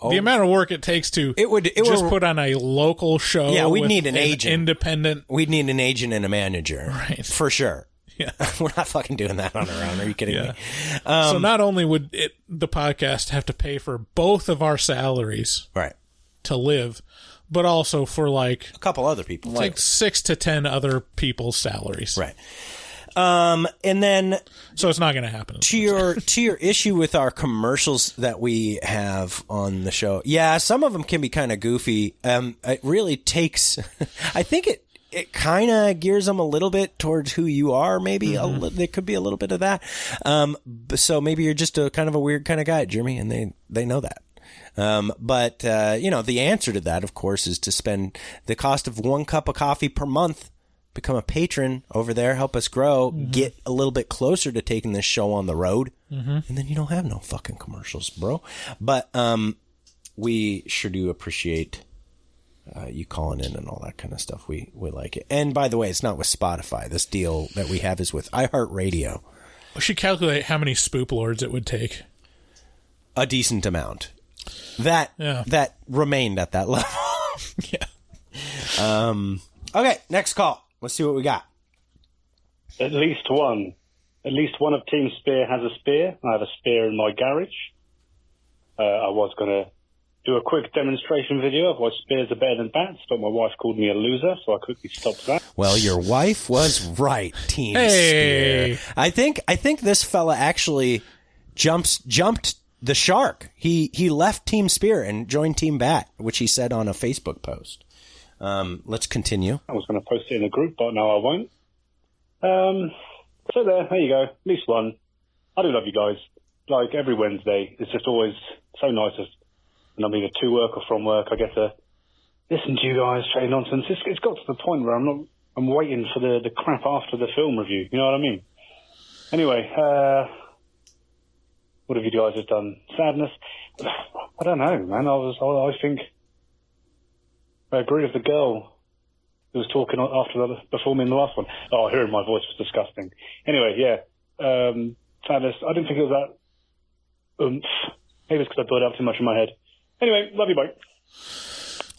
The amount of work it takes to just put on a local show. Yeah, we'd need an agent. Independent. We'd need an agent and a manager. Right. For sure. Yeah. We're not fucking doing that on our own. Are you kidding me? So not only would the podcast have to pay for both of our salaries right to live, but also for like a couple other people. Like 6 to 10 other people's salaries. Right. And then So it's not going to happen. to your issue with our commercials that we have on the show. Yeah, some of them can be kind of goofy. It really takes, I think it kind of gears them a little bit towards who you are. Maybe there could be a little bit of that. So maybe you're just a kind of a weird kind of guy, Jimmy, and they know that. But the answer to that, of course, is to spend the cost of 1 cup of coffee per month. Become a patron over there, help us grow, get a little bit closer to taking this show on the road, and then you don't have no fucking commercials, bro. But we sure do appreciate you calling in and all that kind of stuff. We like it. And by the way, it's not with Spotify. This deal that we have is with iHeartRadio. We should calculate how many spoop lords it would take. A decent amount. That remained at that level. Yeah. Okay, next call. Let's see what we got. At least one of Team Spear has a spear. I have a spear in my garage. I was going to do a quick demonstration video of why spears are better than bats, but my wife called me a loser, so I quickly stopped that. Well, your wife was right, Team Hey. Spear. I think this fella actually jumped the shark. He left Team Spear and joined Team Bat, which he said on a Facebook post. Let's continue. I was going to post it in a group, but no, I won't. So there you go. At least one. I do love you guys. Like every Wednesday, it's just always so nice when I'm either to work or from work. I get to listen to you guys say nonsense. It's got to the point where I'm waiting for the crap after the film review. You know what I mean? Anyway, what have you guys just done? Sadness? I don't know, man. I think I agree with the girl who was talking before me in the last one. Oh, hearing my voice was disgusting. Anyway, yeah. Sadness. I didn't think it was that oomph. Maybe it's because I built up too much in my head. Anyway, love you, bye.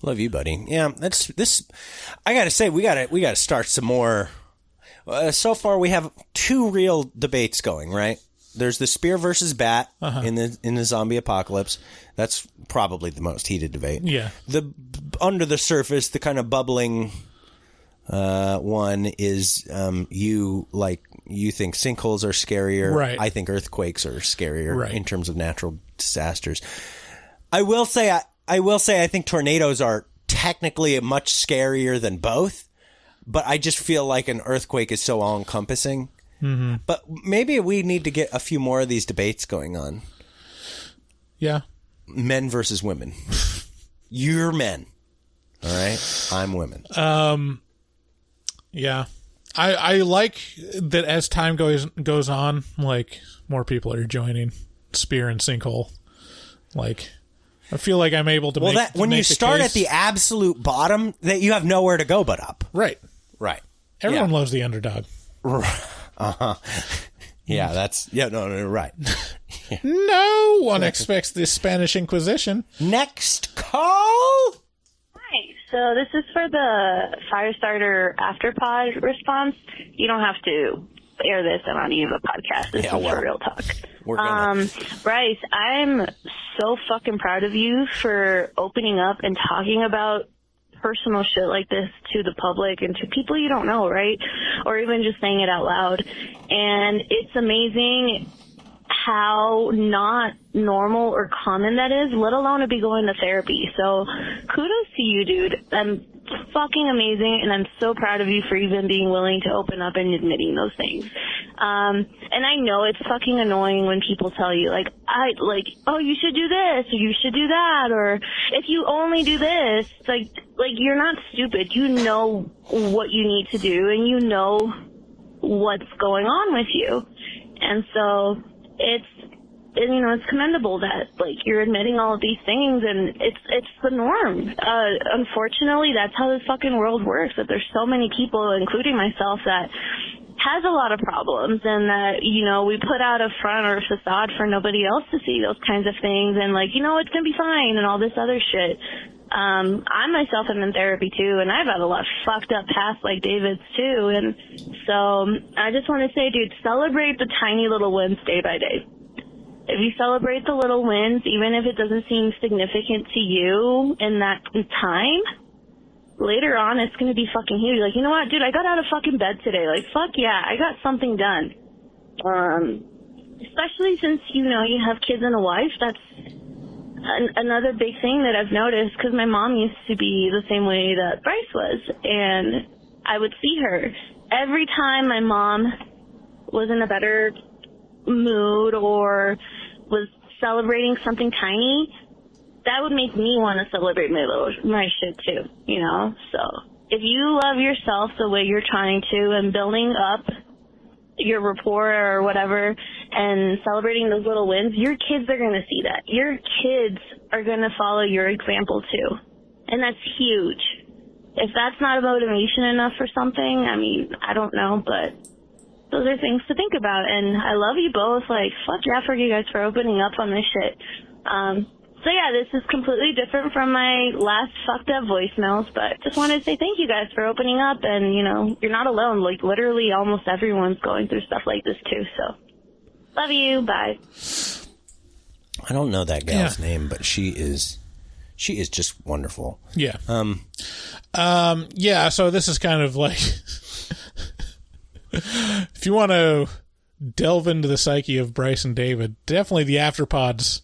Love you, buddy. Yeah, that's this. I gotta say, we gotta start some more. So far, we have 2 real debates going. Right? There's the spear versus bat in the zombie apocalypse. That's probably the most heated debate. Yeah. The under the surface, the kind of bubbling one is you think sinkholes are scarier. Right. I think earthquakes are scarier right. in terms of natural disasters. I will say I think tornadoes are technically much scarier than both, but I just feel like an earthquake is so all-encompassing. Mm-hmm. But maybe we need to get a few more of these debates going on. Yeah. Men versus women. You're men. All right? I'm women. Yeah. I like that as time goes on, like, more people are joining Spear and Sinkhole. Like, I feel like I'm able to when you start at the absolute bottom, that you have nowhere to go but up. Right. Right. Everyone loves the underdog. Uh-huh. Yeah, no, right. No one expects the Spanish Inquisition. Next call. Hi. So this is for the Firestarter Afterpod response. You don't have to air this on any of the podcasts. This is for real talk. Bryce, I'm so fucking proud of you for opening up and talking about personal shit like this to the public and to people you don't know, right? Or even just saying it out loud. And it's amazing how not normal or common that is, let alone to be going to therapy. So kudos to you, dude. I'm fucking amazing, and I'm so proud of you for even being willing to open up and admitting those things. And I know it's fucking annoying when people tell you, oh, you should do this, or you should do that, or if you only do this, like you're not stupid. You know what you need to do, and you know what's going on with you. And so it's commendable that, you're admitting all of these things, and it's the norm. Unfortunately, that's how this fucking world works, that there's so many people, including myself, that has a lot of problems, and that, we put out a front or a facade for nobody else to see those kinds of things, and it's gonna be fine, and all this other shit. I myself am in therapy too, and I've had a lot of fucked up past like David's too, and so I just want to say, dude, celebrate the tiny little wins day by day. If you celebrate the little wins, even if it doesn't seem significant to you in that time, later on it's going to be fucking huge. Like, you know what, dude, I got out of fucking bed today. Like, fuck yeah, I got something done. Especially since, you know, you have kids and a wife. That's another big thing that I've noticed, because my mom used to be the same way that Bryce was, and I would see her. Every time my mom was in a better mood or was celebrating something tiny, that would make me want to celebrate my shit too, you know? So if you love yourself the way you're trying to and building up your rapport or whatever and celebrating those little wins, your kids are going to see that. Your kids are going to follow your example too. And that's huge. If that's not a motivation enough for something, I mean, I don't know, but those are things to think about. And I love you both. Like, fuck yeah for you guys for opening up on this shit. So yeah, this is completely different from my last fucked up voicemails, but just wanted to say thank you guys for opening up, and, you know, you're not alone. Like, literally almost everyone's going through stuff like this too, so. Love you, bye. I don't know that gal's name, but she is just wonderful. Yeah. Yeah, so this is kind of like, if you want to delve into the psyche of Bryce and David, definitely the afterpods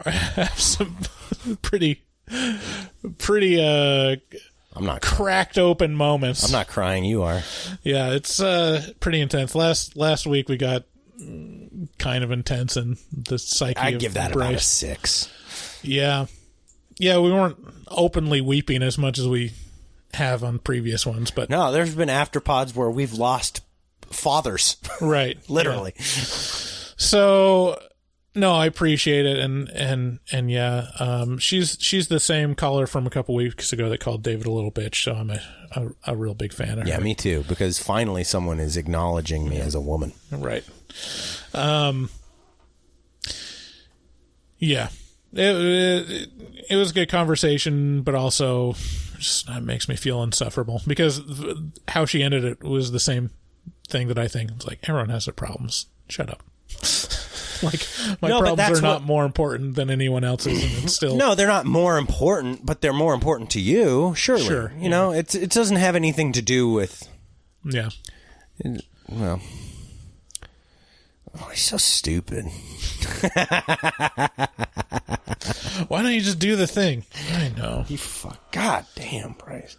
have some pretty I'm not cracked open moments. I'm not crying, you are. Yeah, it's pretty intense. Last week we got kind of intense in the psyche of Bryce. I'd give that about a 6. Yeah, we weren't openly weeping as much as we have on previous ones, but no, there's been afterpods where we've lost fathers. Right. Literally. Yeah. So no, I appreciate it, and yeah, she's the same caller from a couple weeks ago that called David a little bitch, so I'm a real big fan of her. Yeah, me too, because finally someone is acknowledging me as a woman. Right. Yeah. It was a good conversation, but also just it makes me feel insufferable, because how she ended it was the same thing that I think. It's like, everyone has their problems. Shut up. Like, my problems are not more important than anyone else's, and it's still... No, they're not more important, but they're more important to you, surely. Sure. You know, it doesn't have anything to do with... Yeah. Well... Oh, he's so stupid. Why don't you just do the thing? I know. You fuck. God damn, Bryce.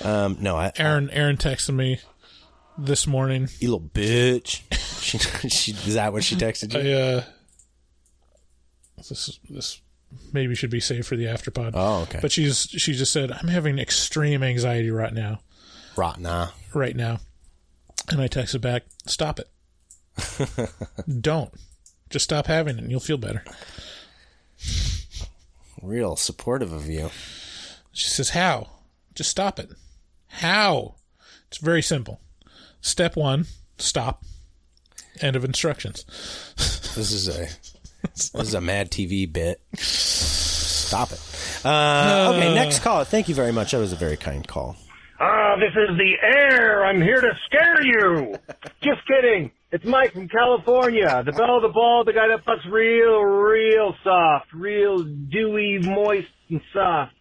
No, Aaron texted me this morning. You little bitch. She is that what she texted you? This maybe should be saved for the afterpod. Oh, okay. But she just said, I'm having extreme anxiety right now. Right now. And I texted back, stop it. Don't. Just stop having it and you'll feel better. Real supportive of you. She says, how? Just stop it. How? It's very simple. Step 1, stop. End of instructions. This is a Mad TV bit. Stop it. Okay, next call. Thank you very much. That was a very kind call. This is the air. I'm here to scare you. Just kidding. It's Mike from California. The bell of the ball, the guy that fucks real soft, real dewy, moist, and soft.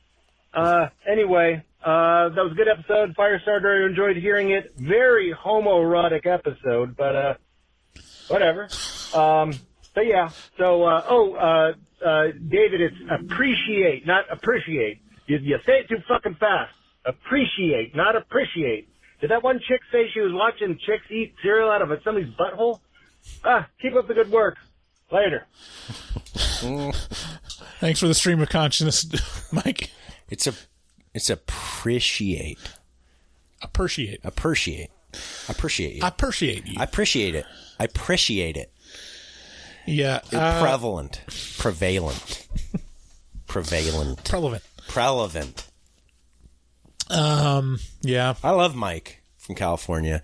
Anyway, that was a good episode. Firestarter, I enjoyed hearing it. Very homoerotic episode, but, whatever. But yeah, so, David, it's appreciate, not appreciate. You say it too fucking fast. Appreciate, not appreciate. Did that one chick say she was watching chicks eat cereal out of somebody's butthole? Keep up the good work. Later. Thanks for the stream of consciousness, Mike. It's appreciate. Appreciate. Appreciate. Appreciate you. Appreciate you. I appreciate it. I appreciate it. Yeah. Prevalent. Yeah. I love Mike from California.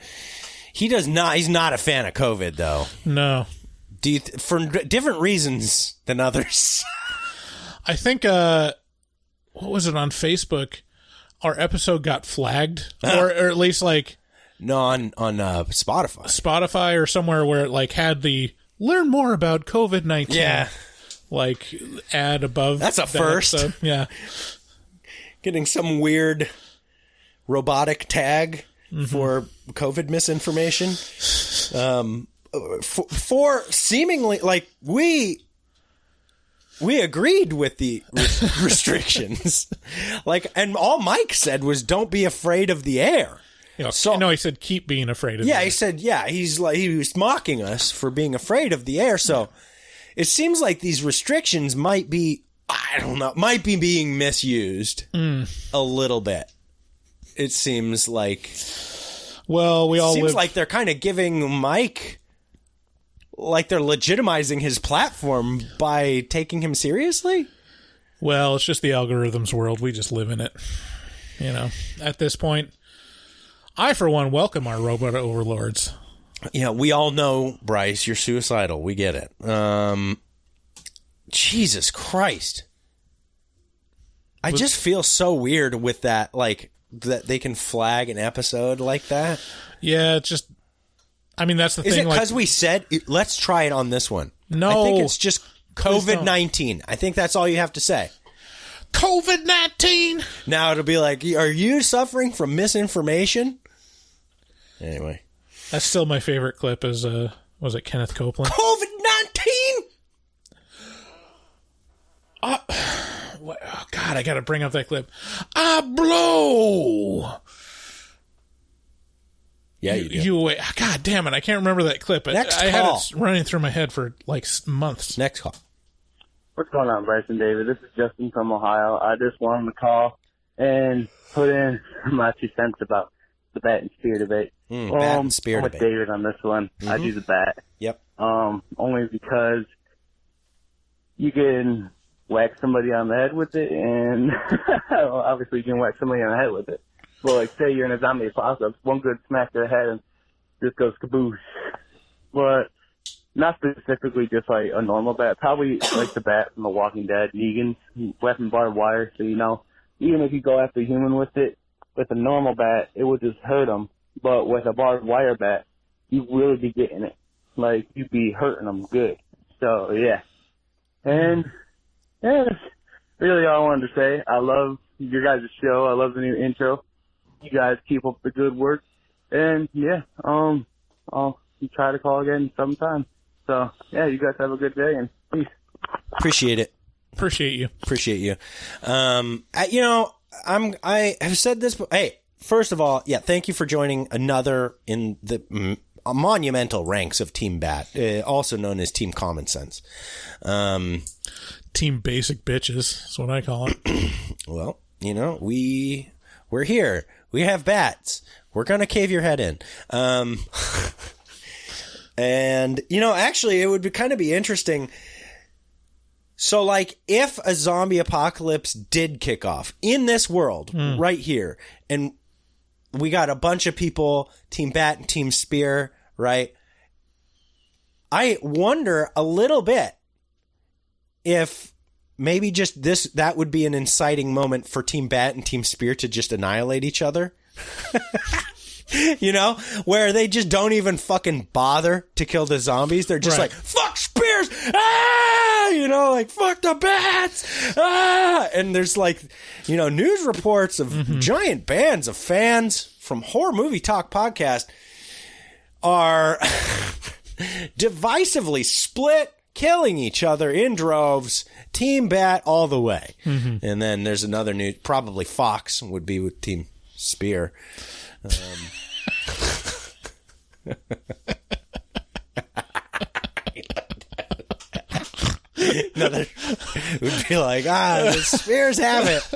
He's not a fan of COVID, though. No. For different reasons than others. I think, what was it on Facebook? Our episode got flagged, or at least like... No, on Spotify. Spotify or somewhere where it like had the learn more about COVID-19. Yeah. Like ad above. That's a first. Episode. Yeah. Getting some weird robotic tag for COVID misinformation. For seemingly, like, we agreed with the restrictions. Like, and all Mike said was, don't be afraid of the air. So, no, he said, keep being afraid of the air. He said, he was mocking us for being afraid of the air. So it seems like these restrictions might be, I don't know, might be being misused a little bit. It seems like, well, seems like they're kind of giving Mike, like they're legitimizing his platform by taking him seriously. Well, it's just the algorithms world. We just live in it. You know, at this point, I, for one, welcome our robot overlords. Yeah, we all know, Bryce, you're suicidal. We get it. Jesus Christ. I just feel so weird with that, like, that they can flag an episode like that. Yeah, it's just, I mean, that's the thing. Is it because we said, let's try it on this one? No. I think it's just COVID-19. I think that's all you have to say. COVID-19! Now it'll be like, are you suffering from misinformation? Anyway. That's still my favorite clip is, was it Kenneth Copeland? COVID-19! Oh, God, I gotta bring up that clip. I blow! Yeah, you do. God damn it, I can't remember that clip. Next I call. had it running through my head for, like, months. Next call. What's going on, Bryce and David? This is Justin from Ohio. I just wanted to call and put in my 2 cents about the bat and spear debate. Bat and spear I'm with debate. David on this one. I do the bat. Yep. Only because you can whack somebody on the head with it, and well, obviously you can whack somebody on the head with it. But, like, say you're in a zombie apocalypse, one good smack to the head and just goes caboose. But not specifically just like a normal bat. Probably like the bat from The Walking Dead, Negan's weapon barbed wire. So, you know, even if you go after a human with it, with a normal bat, it would just hurt them. But with a barbed wire bat, you really be getting it. Like, you'd be hurting them good. So, yeah. And, yeah, that's really all I wanted to say. I love your guys' show. I love the new intro. You guys keep up the good work. And, yeah, I'll try to call again sometime. So, yeah, you guys have a good day, and peace. Appreciate it. Appreciate you. You know, I have said this, but hey, first of all, yeah, thank you for joining another in the monumental ranks of Team Bat, also known as Team Common Sense. Team Basic Bitches, that's what I call it. Well, you know, we're here. We have bats. We're going to cave your head in. And, you know, actually, it would kind of be interesting. So, like, if a zombie apocalypse did kick off in this world right here, and we got a bunch of people, Team Bat and Team Spear, right? I wonder a little bit if maybe just that would be an inciting moment for Team Bat and Team Spear to just annihilate each other. You know, where they just don't even fucking bother to kill the zombies. They're just like, fuck Spears! Ah! You know, like, fuck the bats! Ah! And there's like, you know, news reports of giant bands of fans from Horror Movie Talk podcast are divisively split, killing each other in droves, Team Bat all the way. And then there's another news, probably Fox would be with Team Spear. Another would be like, the Spears have it.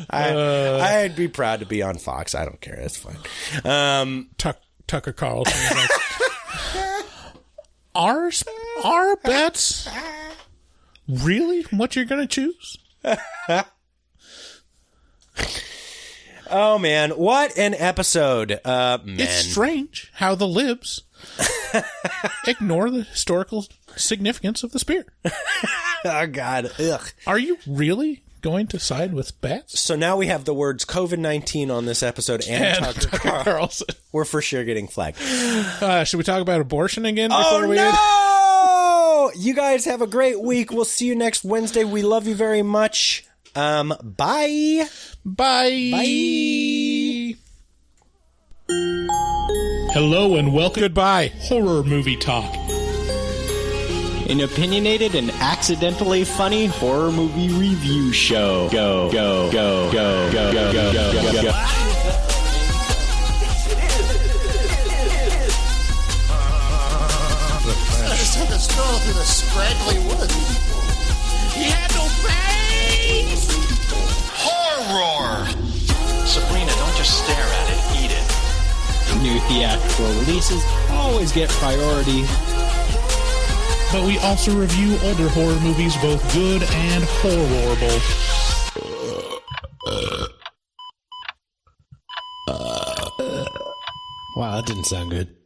I'd be proud to be on Fox. I don't care. It's fine. Tucker Carlson. Are bats really what you're going to choose? Oh, man. What an episode. Man. It's strange how the libs ignore the historical significance of the spear. Oh, God. Ugh. Are you really going to side with bats? So now we have the words COVID-19 on this episode and Tucker Carlson. We're for sure getting flagged. Should we talk about abortion again? No! You guys have a great week. We'll see you next Wednesday. We love you very much. Bye. Bye. Hello and welcome. Goodbye. Horror Movie Talk. An opinionated and accidentally funny horror movie review show. Go. I just had to stroll through the scraggly woods. He had no face! Horror! Sabrina, don't just stare at it, eat it. New theatrical releases always get priority. But we also review older horror movies, both good and horrible. Wow, that didn't sound good.